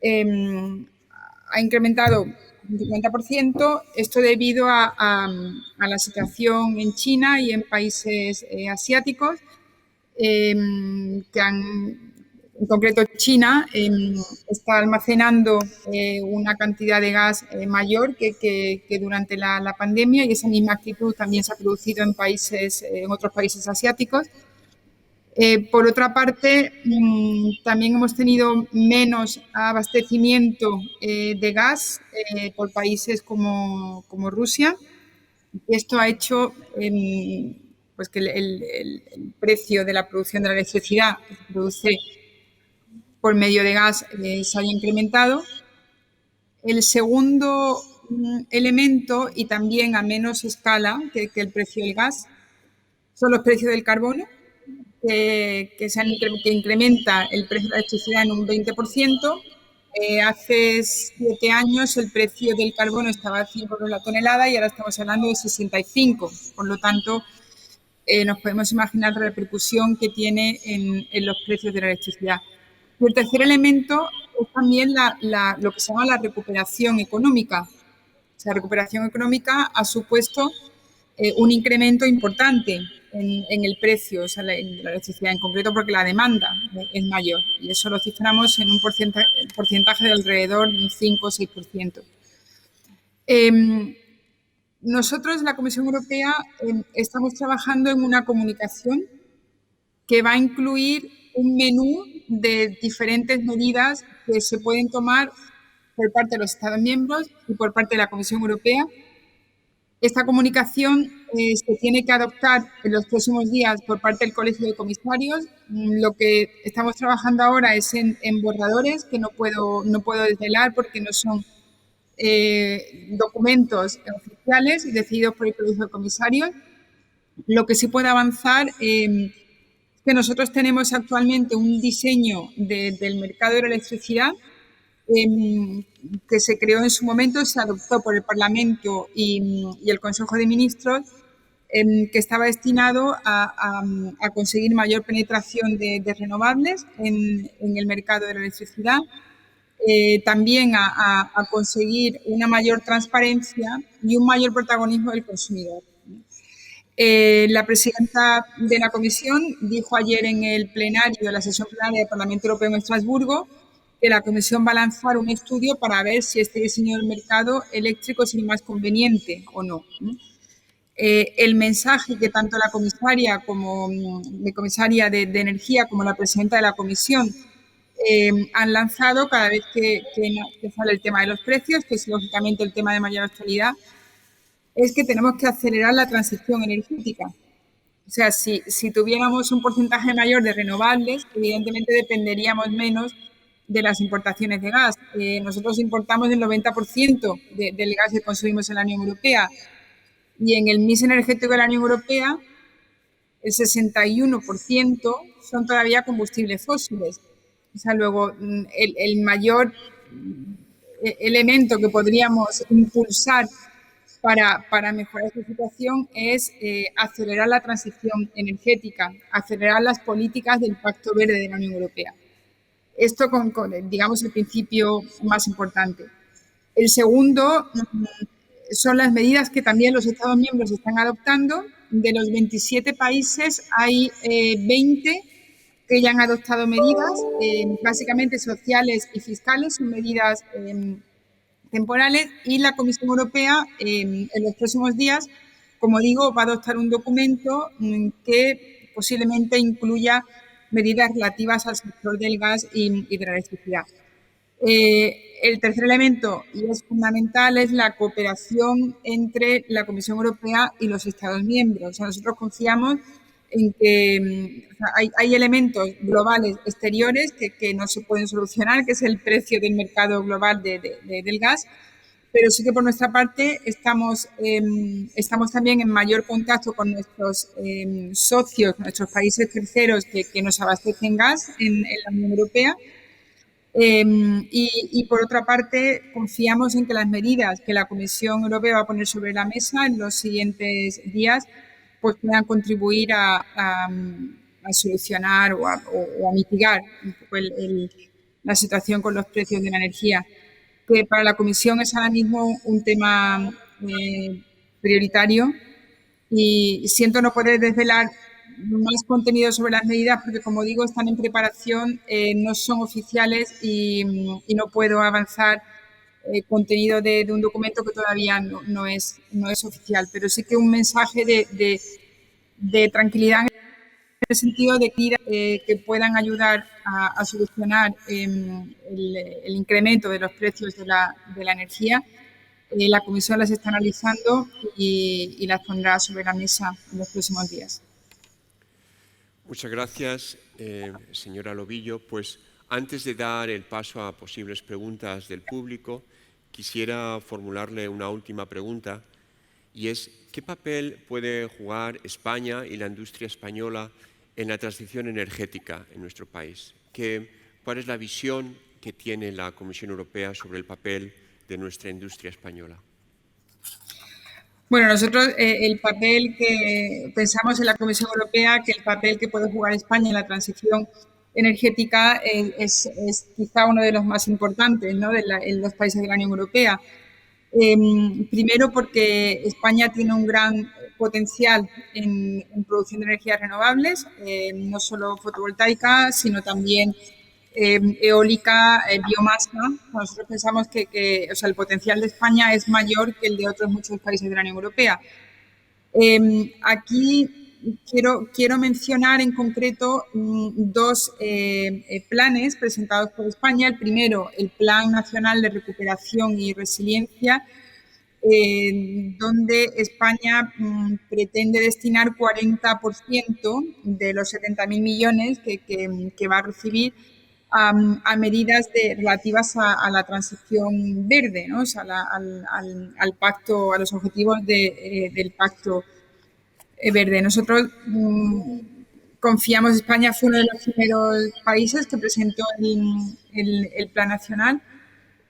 ha incrementado un 50%, esto debido a la situación en China y en países asiáticos, que en concreto China está almacenando una cantidad de gas mayor que durante la pandemia, y esa misma actitud también se ha producido en otros países asiáticos. Por otra parte, también hemos tenido menos abastecimiento de gas por países como Rusia, Esto ha hecho pues que el precio de la producción de la electricidad que se produce por medio de gas se haya incrementado. El segundo elemento, y también a menos escala que el precio del gas, son los precios del carbono, que incrementa el precio de la electricidad en un 20%. Hace 7 años el precio del carbono estaba a 5 euros la tonelada y ahora estamos hablando de 65. Por lo tanto, nos podemos imaginar la repercusión que tiene en los precios de la electricidad. Y el tercer elemento es también lo que se llama la recuperación económica. O sea, la recuperación económica ha supuesto un incremento importante en el precio, o sea, en la electricidad en concreto, porque la demanda es mayor. Y eso lo ciframos en un porcentaje de alrededor de un 5 o 6%. Nosotros, la Comisión Europea, estamos trabajando en una comunicación que va a incluir un menú de diferentes medidas que se pueden tomar por parte de los Estados miembros y por parte de la Comisión Europea. Esta comunicación se tiene que adoptar en los próximos días por parte del Colegio de Comisarios. Lo que estamos trabajando ahora es en borradores que no puedo desvelar porque no son documentos oficiales y decididos por el Colegio de Comisarios. Lo que sí puede avanzar es que nosotros tenemos actualmente un diseño del mercado de la electricidad que se creó en su momento, se adoptó por el Parlamento y el Consejo de Ministros, que estaba destinado a conseguir mayor penetración de renovables en el mercado de la electricidad, también a conseguir una mayor transparencia y un mayor protagonismo del consumidor. La presidenta de la Comisión dijo ayer en el plenario, de la sesión plenaria del Parlamento Europeo en Estrasburgo, que la Comisión va a lanzar un estudio para ver si este diseño del mercado eléctrico es el más conveniente o no. El mensaje que tanto la comisaria como la comisaria de Energía como la presidenta de la Comisión han lanzado cada vez que sale el tema de los precios, que es lógicamente el tema de mayor actualidad, es que tenemos que acelerar la transición energética. O sea, si tuviéramos un porcentaje mayor de renovables, evidentemente dependeríamos menos de las importaciones de gas. Nosotros importamos el 90% del gas que consumimos en la Unión Europea y en el mix energético de la Unión Europea el 61% son todavía combustibles fósiles. O sea, luego el mayor elemento que podríamos impulsar para mejorar esta situación es acelerar la transición energética, acelerar las políticas del Pacto Verde de la Unión Europea. Esto con digamos, el principio más importante. El segundo son las medidas que también los Estados miembros están adoptando. De los 27 países hay 20 que ya han adoptado medidas, básicamente sociales y fiscales, son medidas temporales, y la Comisión Europea en los próximos días, como digo, va a adoptar un documento que posiblemente incluya medidas relativas al sector del gas y de la electricidad. El tercer elemento, y es fundamental, es la cooperación entre la Comisión Europea y los Estados miembros. O sea, nosotros confiamos en que hay elementos globales exteriores que no se pueden solucionar, que es el precio del mercado global del gas, pero sí que por nuestra parte estamos también en mayor contacto con nuestros socios, nuestros países terceros que nos abastecen gas en la Unión Europea. Y por otra parte, confiamos en que las medidas que la Comisión Europea va a poner sobre la mesa en los siguientes días pues puedan contribuir a solucionar o a mitigar un poco la situación con los precios de la energía, que para la Comisión es ahora mismo un tema prioritario, y siento no poder desvelar más contenido sobre las medidas porque, como digo, están en preparación, no son oficiales y no puedo avanzar contenido de un documento que todavía no es oficial, pero sí que un mensaje de tranquilidad en el sentido de que puedan ayudar a solucionar el incremento de los precios de la energía La Comisión las está analizando y las pondrá sobre la mesa en los próximos días. Muchas gracias, señora Lobillo. Pues antes de dar el paso a posibles preguntas del público, quisiera formularle una última pregunta, y es ¿qué papel puede jugar España y la industria española en la transición energética en nuestro país? ¿Cuál es la visión que tiene la Comisión Europea sobre el papel de nuestra industria española? Bueno, nosotros el papel que pensamos en la Comisión Europea, que el papel que puede jugar España en la transición energética es quizá uno de los más importantes, ¿no?, en los países de la Unión Europea. Primero porque España tiene un gran potencial en producción de energías renovables, no solo fotovoltaica, sino también eólica, biomasa. Nosotros pensamos que o sea, el potencial de España es mayor que el de otros muchos países de la Unión Europea. Aquí quiero mencionar en concreto dos planes presentados por España. El primero, el Plan Nacional de Recuperación y Resiliencia, donde España pretende destinar 40% de los 70.000 millones que va a recibir a medidas relativas a la transición verde, ¿no? O sea, al pacto, a los objetivos del pacto verde. Nosotros confiamos, España fue uno de los primeros países que presentó el plan nacional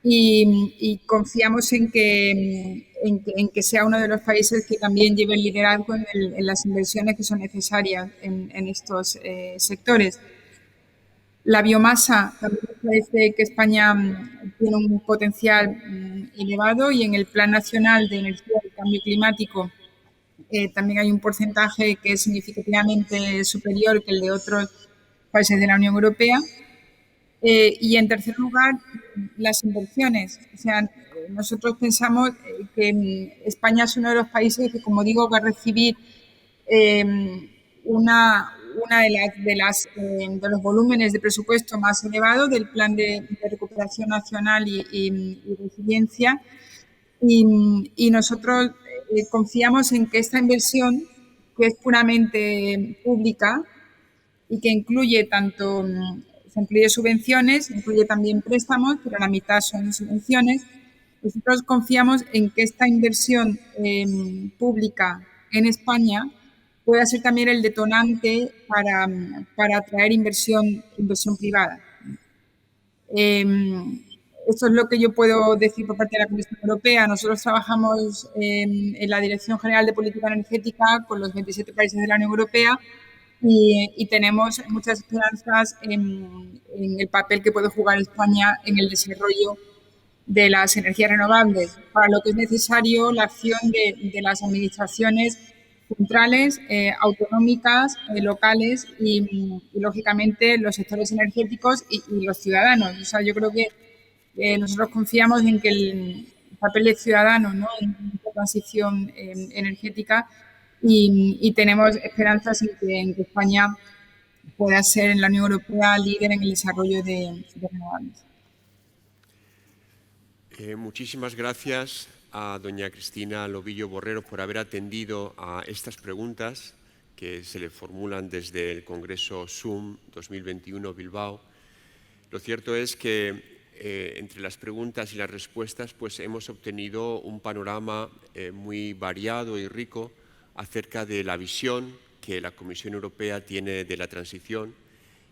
y confiamos en que sea uno de los países que también lleve el liderazgo en las inversiones que son necesarias en estos sectores. La biomasa, también parece que España tiene un potencial elevado y en el Plan Nacional de Energía y Cambio Climático también hay un porcentaje que es significativamente superior que el de otros países de la Unión Europea. Y en tercer lugar, las inversiones. O sea, nosotros pensamos que España es uno de los países que, como digo, va a recibir una de los volúmenes de presupuesto más elevados del Plan de Recuperación Nacional y Resiliencia. Y nosotros confiamos en que esta inversión, que es puramente pública y que incluye se incluye subvenciones, incluye también préstamos, pero la mitad son subvenciones. Nosotros confiamos en que esta inversión pública en España pueda ser también el detonante para atraer inversión privada. Esto es lo que yo puedo decir por parte de la Comisión Europea. Nosotros trabajamos en la Dirección General de Política Energética con los 27 países de la Unión Europea y tenemos muchas esperanzas en el papel que puede jugar España en el desarrollo de las energías renovables, para lo que es necesario la acción de las administraciones centrales, autonómicas, locales y, lógicamente, los sectores energéticos y los ciudadanos. O sea, yo creo que nosotros confiamos en que el papel del ciudadano, ¿no?, en la transición energética y tenemos esperanzas en que España pueda ser en la Unión Europea líder en el desarrollo de renovables. Muchísimas gracias a doña Cristina Lobillo Borrero por haber atendido a estas preguntas que se le formulan desde el Congreso SUM 2021 Bilbao. Lo cierto es que entre las preguntas y las respuestas pues hemos obtenido un panorama muy variado y rico acerca de la visión que la Comisión Europea tiene de la transición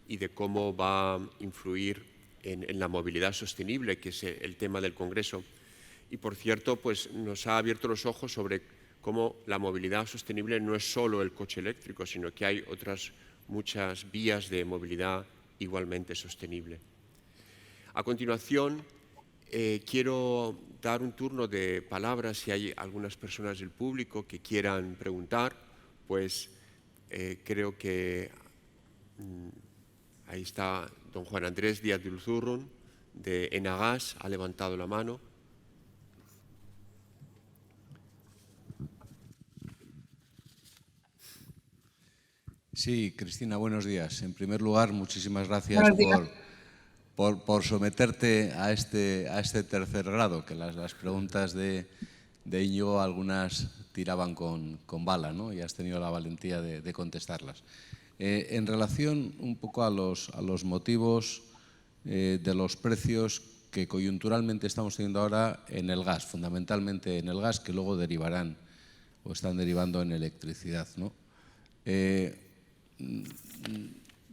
y de cómo va a influir en la movilidad sostenible, que es el tema del Congreso. Y, por cierto, pues nos ha abierto los ojos sobre cómo la movilidad sostenible no es solo el coche eléctrico, sino que hay otras muchas vías de movilidad igualmente sostenible. A continuación, quiero dar un turno de palabras si hay algunas personas del público que quieran preguntar, pues creo que ahí está don Juan Andrés Díaz de Ulzurrun, de Enagas, ha levantado la mano. Sí, Cristina, buenos días. En primer lugar, muchísimas gracias Buenos días. por someterte a este tercer grado, que las preguntas de Íñigo algunas tiraban con bala, ¿no? Y has tenido la valentía de contestarlas. En relación un poco a los motivos de los precios que coyunturalmente estamos teniendo ahora en el gas, fundamentalmente en el gas, que luego derivarán o están derivando en electricidad, ¿no?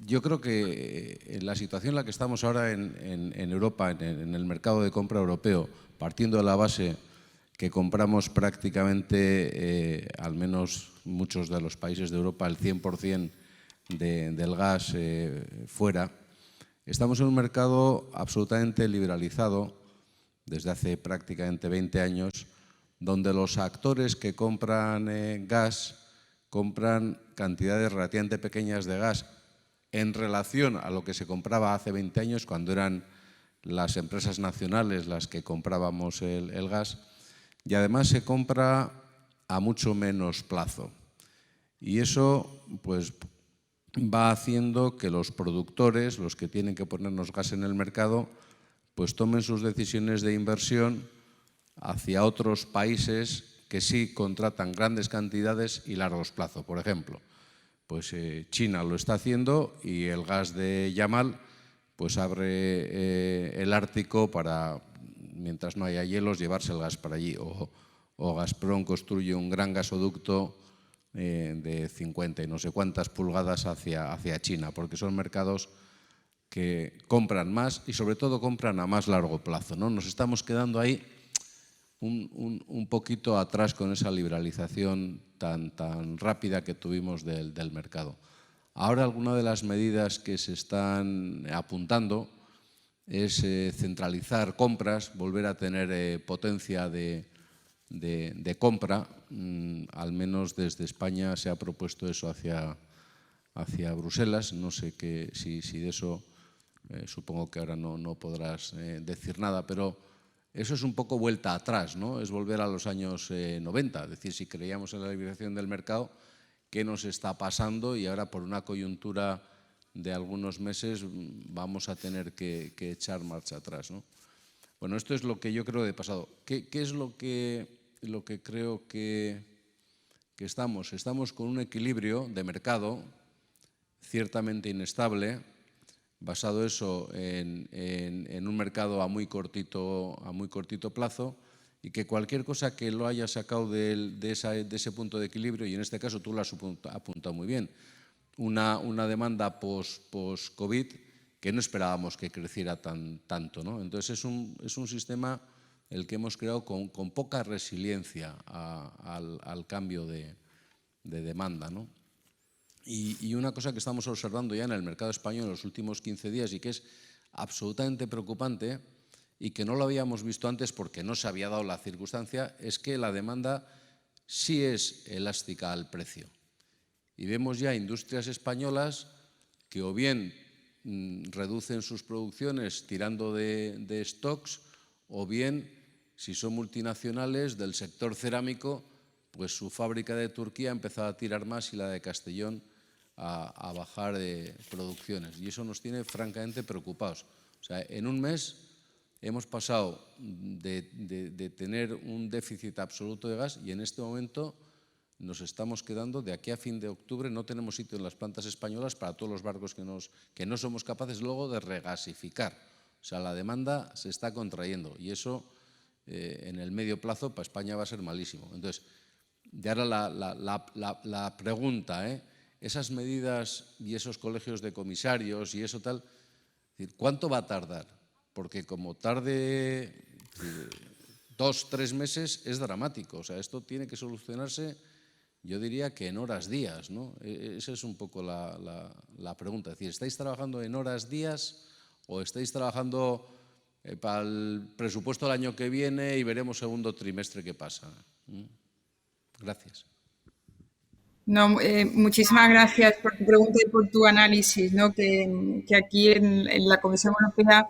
Yo creo que en la situación en la que estamos ahora en Europa, en el mercado de compra europeo, partiendo de la base que compramos prácticamente, al menos muchos de los países de Europa, el 100% del gas fuera, estamos en un mercado absolutamente liberalizado desde hace prácticamente 20 años, donde los actores que compran gas compran cantidades relativamente pequeñas de gas en relación a lo que se compraba hace 20 años, cuando eran las empresas nacionales las que comprábamos el gas, y además se compra a mucho menos plazo. Y eso pues va haciendo que los productores, los que tienen que ponernos gas en el mercado, pues tomen sus decisiones de inversión hacia otros países que sí contratan grandes cantidades y largos plazos. Por ejemplo, pues China lo está haciendo y el gas de Yamal pues abre el Ártico para, mientras no haya hielos, llevarse el gas para allí. O Gazprom construye un gran gasoducto de 50 y no sé cuántas pulgadas hacia China, porque son mercados que compran más y sobre todo compran a más largo plazo, ¿no? Nos estamos quedando ahí un poquito atrás con esa liberalización tan rápida que tuvimos del mercado. Ahora alguna de las medidas que se están apuntando es centralizar compras, volver a tener potencia de compra. Al menos desde España se ha propuesto eso hacia Bruselas. No sé si de eso, supongo que ahora no podrás decir nada, pero eso es un poco vuelta atrás, ¿no? Es volver a los años 90, es decir, si creíamos en la liberalización del mercado, ¿qué nos está pasando? Y ahora por una coyuntura de algunos meses vamos a tener que echar marcha atrás, ¿no? Bueno, esto es lo que yo creo de pasado. ¿Qué es lo que creo que estamos? Estamos con un equilibrio de mercado ciertamente inestable, basado eso en un mercado a muy cortito plazo, y que cualquier cosa que lo haya sacado de ese punto de equilibrio, y en este caso tú lo has apuntado muy bien, una demanda post-COVID que no esperábamos que creciera tanto, ¿no? Entonces es un sistema el que hemos creado con poca resiliencia al cambio de demanda, ¿no? Y una cosa que estamos observando ya en el mercado español en los últimos 15 días y que es absolutamente preocupante y que no lo habíamos visto antes porque no se había dado la circunstancia, es que la demanda sí es elástica al precio. Y vemos ya industrias españolas que o bien reducen sus producciones tirando de stocks, o bien, si son multinacionales del sector cerámico, pues su fábrica de Turquía ha empezado a tirar más y la de Castellón a bajar de producciones. Y eso nos tiene francamente preocupados. O sea, en un mes hemos pasado de tener un déficit absoluto de gas y en este momento nos estamos quedando, de aquí a fin de octubre, no tenemos sitio en las plantas españolas para todos los barcos que no somos capaces luego de regasificar. O sea, la demanda se está contrayendo y eso en el medio plazo para España va a ser malísimo. Entonces, y ahora la pregunta, esas medidas y esos colegios de comisarios y eso tal, ¿cuánto va a tardar? Porque como tarde 2 o 3 meses es dramático. O sea, esto tiene que solucionarse, yo diría que en horas, días, ¿no? Esa es un poco la pregunta. Es decir, ¿estáis trabajando en horas, días o estáis trabajando para el presupuesto del año que viene y veremos segundo trimestre qué pasa? Gracias. No, muchísimas gracias por tu pregunta y por tu análisis, ¿no? Que aquí en la Comisión Europea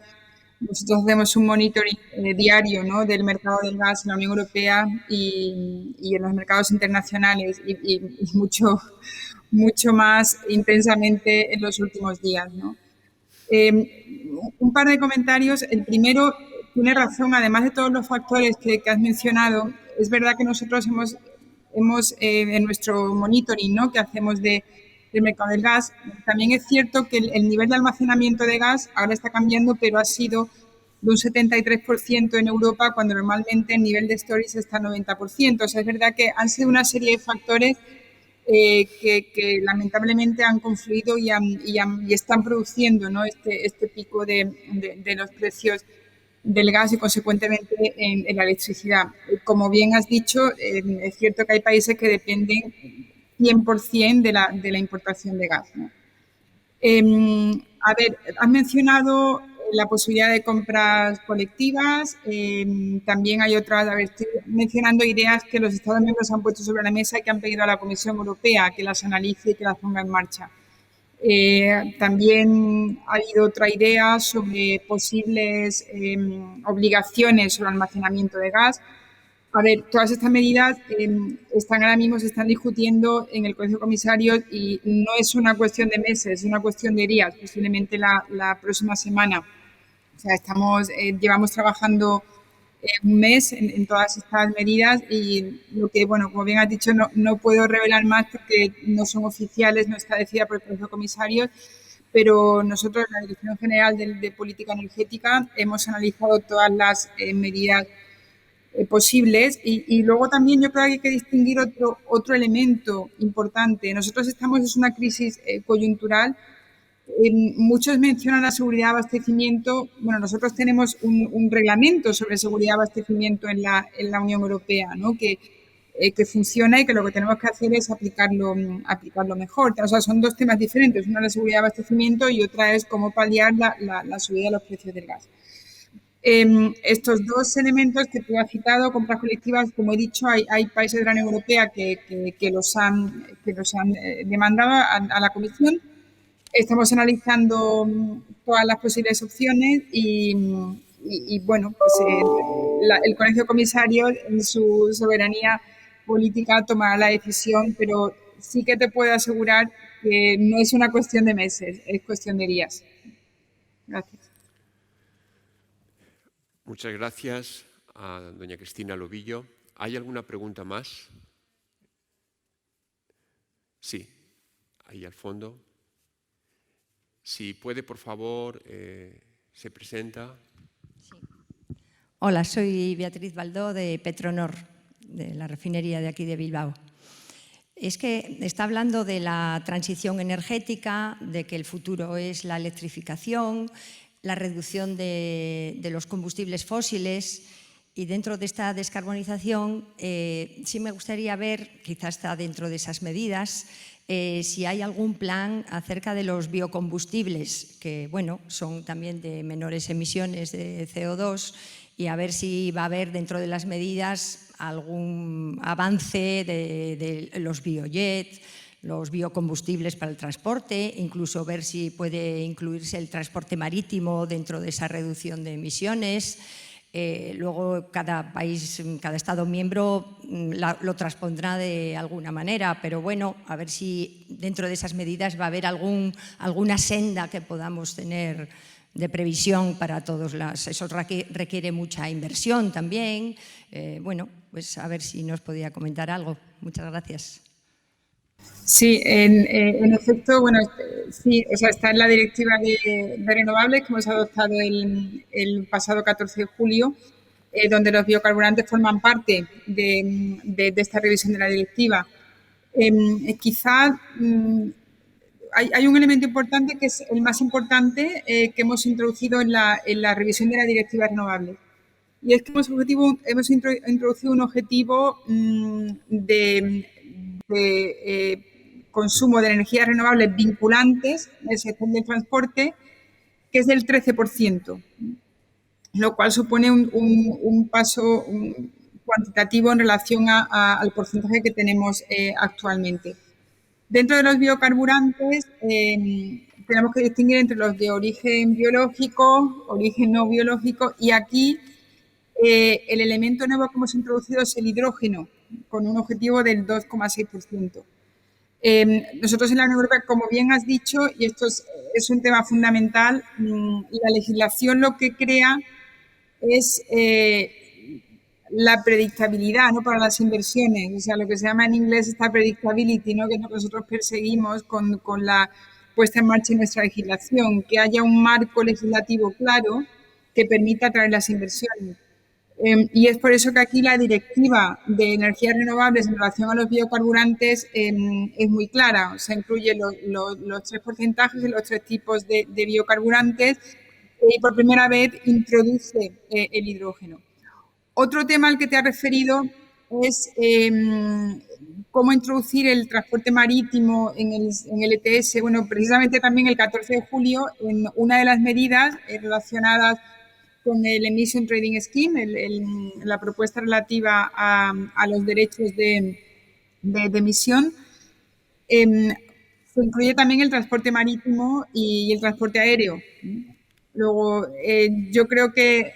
nosotros hacemos un monitoring diario, ¿no? Del mercado del gas en la Unión Europea y en los mercados internacionales y mucho más intensamente en los últimos días, ¿no? Un par de comentarios. El primero, tiene razón, además de todos los factores que has mencionado, es verdad que nosotros hemos en nuestro monitoring, ¿no?, que hacemos del mercado del gas, también es cierto que el nivel de almacenamiento de gas ahora está cambiando, pero ha sido de un 73% en Europa, cuando normalmente el nivel de storage está al 90%. O sea, es verdad que han sido una serie de factores que lamentablemente han confluido y están produciendo, ¿no?, este pico de los precios del gas y, consecuentemente, en la electricidad. Como bien has dicho, es cierto que hay países que dependen 100% de la importación de gas, ¿no? A ver, has mencionado la posibilidad de compras colectivas. También hay otras, a ver, estoy mencionando ideas que los Estados miembros han puesto sobre la mesa y que han pedido a la Comisión Europea que las analice y que las ponga en marcha. También ha habido otra idea sobre posibles obligaciones sobre almacenamiento de gas. A ver, todas estas medidas ahora mismo se están discutiendo en el Colegio de Comisarios y no es una cuestión de meses, es una cuestión de días, posiblemente la próxima semana. O sea, llevamos trabajando un mes en todas estas medidas y lo que, bueno, como bien has dicho, no puedo revelar más porque no son oficiales, no está decidida por el Colegio de Comisarios, pero nosotros, en la Dirección General de Política Energética, hemos analizado todas las medidas posibles y luego también yo creo que hay que distinguir otro elemento importante. Nosotros estamos en una crisis coyuntural. Muchos mencionan la seguridad de abastecimiento. Bueno, nosotros tenemos un reglamento sobre seguridad de abastecimiento en la Unión Europea, ¿no?, que funciona y que lo que tenemos que hacer es aplicarlo mejor. O sea, son dos temas diferentes. Una es la seguridad de abastecimiento y otra es cómo paliar la subida de los precios del gas. Estos dos elementos que tú has citado, compras colectivas, como he dicho, hay países de la Unión Europea que los han demandado a la Comisión. Estamos analizando todas las posibles opciones y bueno, pues el Colegio de Comisarios, en su soberanía política, tomará la decisión, pero sí que te puedo asegurar que no es una cuestión de meses, es cuestión de días. Gracias. Muchas gracias a doña Cristina Lobillo. ¿Hay alguna pregunta más? Sí, ahí al fondo. Si puede, por favor, se presenta. Sí. Hola, soy Beatriz Baldó de Petronor, de la refinería de aquí de Bilbao. Es que está hablando de la transición energética, de que el futuro es la electrificación, la reducción de los combustibles fósiles, y dentro de esta descarbonización sí me gustaría ver, quizás está dentro de esas medidas, si hay algún plan acerca de los biocombustibles, que bueno, son también de menores emisiones de CO2, y a ver si va a haber dentro de las medidas algún avance de los biojets, los biocombustibles para el transporte, incluso ver si puede incluirse el transporte marítimo dentro de esa reducción de emisiones. Luego cada país, cada Estado miembro lo transpondrá de alguna manera, pero bueno, a ver si dentro de esas medidas va a haber alguna senda que podamos tener de previsión para todos. Eso requiere mucha inversión también. Bueno, pues a ver si nos podía comentar algo. Muchas gracias. Sí, en efecto, bueno, sí, o sea, está en la Directiva de Renovables que hemos adoptado el pasado 14 de julio, donde los biocarburantes forman parte de esta revisión de la directiva. Quizás hay un elemento importante que es el más importante que hemos introducido en la revisión de la Directiva Renovables. Y es que hemos introducido un objetivo de consumo de energías renovables vinculantes en el sector del transporte, que es del 13%, lo cual supone un paso cuantitativo en relación al porcentaje que tenemos actualmente. Dentro de los biocarburantes tenemos que distinguir entre los de origen biológico, origen no biológico, y aquí el elemento nuevo que hemos introducido es el hidrógeno, con un objetivo del 2,6%. Nosotros en la Unión Europea, como bien has dicho, y esto es es un tema fundamental. La legislación lo que crea es la predictabilidad, ¿no?, para las inversiones, o sea, lo que se llama en inglés esta predictability, ¿no?, que es lo que nosotros perseguimos con la puesta en marcha de nuestra legislación, que haya un marco legislativo claro que permita atraer las inversiones. Y es por eso que aquí la directiva de energías renovables en relación a los biocarburantes es muy clara, o sea, incluye los 3 porcentajes y los 3 tipos de biocarburantes, y por primera vez introduce el hidrógeno. Otro tema al que te has referido es cómo introducir el transporte marítimo en el ETS. Bueno, precisamente también el 14 de julio, en una de las medidas relacionadas con el Emission Trading Scheme, la propuesta relativa a los derechos de emisión, se incluye también el transporte marítimo y el transporte aéreo. Luego, yo creo que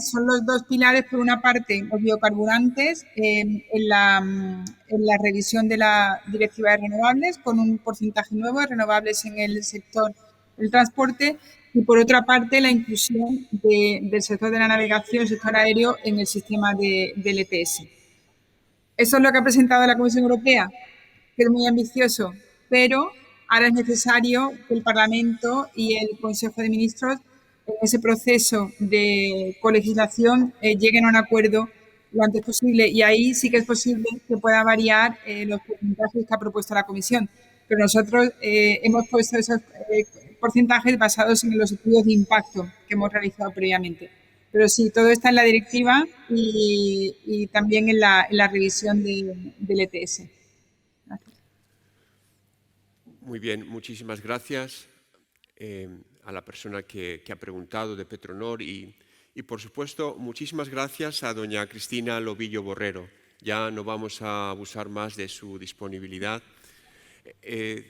son los dos pilares, por una parte, los biocarburantes, en la revisión de la Directiva de Renovables, con un porcentaje nuevo de renovables en el sector del transporte, y por otra parte, la inclusión del sector de la navegación, el sector aéreo, en el sistema del ETS. Eso es lo que ha presentado la Comisión Europea, que es muy ambicioso, pero ahora es necesario que el Parlamento y el Consejo de Ministros, en ese proceso de colegislación, lleguen a un acuerdo lo antes posible, y ahí sí que es posible que pueda variar los porcentajes que ha propuesto la Comisión. Pero nosotros hemos puesto esos porcentajes basados en los estudios de impacto que hemos realizado previamente. Pero sí, todo está en la directiva y también en la revisión del ETS. Gracias. Muy bien, muchísimas gracias a la persona que ha preguntado de Petronor y, por supuesto, muchísimas gracias a doña Cristina Lobillo Borrero. Ya no vamos a abusar más de su disponibilidad.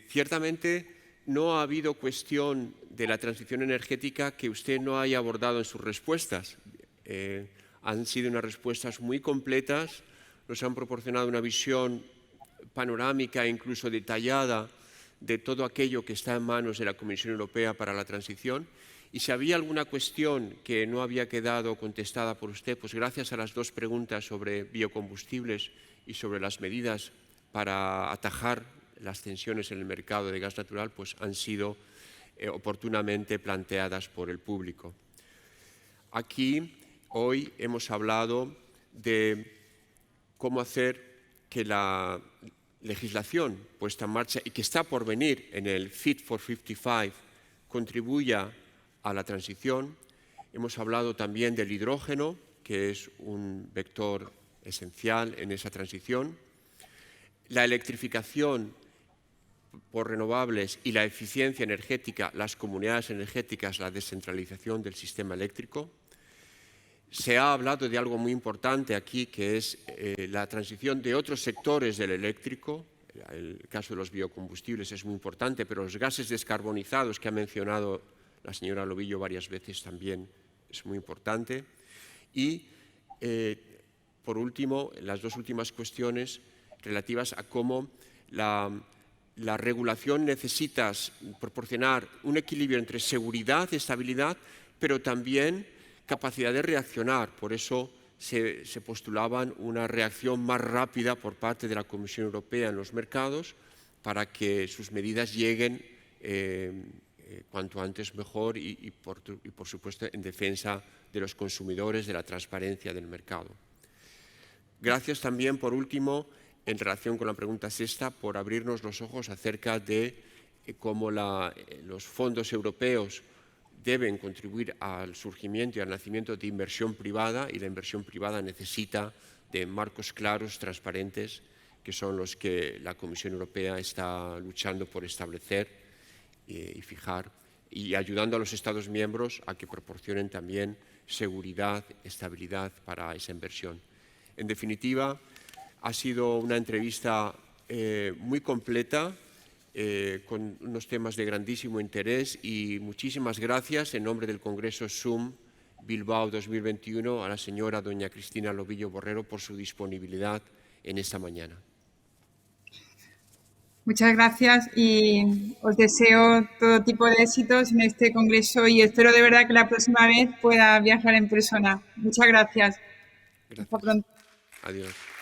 Ciertamente no ha habido cuestión de la transición energética que usted no haya abordado en sus respuestas. Han sido unas respuestas muy completas, nos han proporcionado una visión panorámica e incluso detallada de todo aquello que está en manos de la Comisión Europea para la transición. Y si había alguna cuestión que no había quedado contestada por usted, pues gracias a las dos preguntas sobre biocombustibles y sobre las medidas para atajar las tensiones en el mercado de gas natural, pues han sido oportunamente planteadas por el público. Aquí hoy hemos hablado de cómo hacer que la legislación puesta en marcha y que está por venir en el Fit for 55 contribuya a la transición. Hemos hablado también del hidrógeno, que es un vector esencial en esa transición. La electrificación por renovables y la eficiencia energética, las comunidades energéticas, la descentralización del sistema eléctrico. Se ha hablado de algo muy importante aquí, que es la transición de otros sectores del eléctrico. El caso de los biocombustibles es muy importante, pero los gases descarbonizados que ha mencionado la señora Lobillo varias veces también es muy importante. Y, por último, las dos últimas cuestiones relativas a cómo la regulación necesita proporcionar un equilibrio entre seguridad y estabilidad, pero también capacidad de reaccionar. Por eso se postulaban una reacción más rápida por parte de la Comisión Europea en los mercados para que sus medidas lleguen cuanto antes mejor y por supuesto, en defensa de los consumidores, de la transparencia del mercado. Gracias también, por último, en relación con la pregunta sexta, por abrirnos los ojos acerca de cómo los fondos europeos deben contribuir al surgimiento y al nacimiento de inversión privada, y la inversión privada necesita de marcos claros, transparentes, que son los que la Comisión Europea está luchando por establecer y fijar, y ayudando a los Estados miembros a que proporcionen también seguridad, estabilidad para esa inversión. En definitiva, ha sido una entrevista muy completa, con unos temas de grandísimo interés, y muchísimas gracias en nombre del Congreso SUM Bilbao 2021 a la señora doña Cristina Lobillo Borrero por su disponibilidad en esta mañana. Muchas gracias y os deseo todo tipo de éxitos en este congreso y espero de verdad que la próxima vez pueda viajar en persona. Muchas gracias. Gracias. Hasta pronto. Adiós.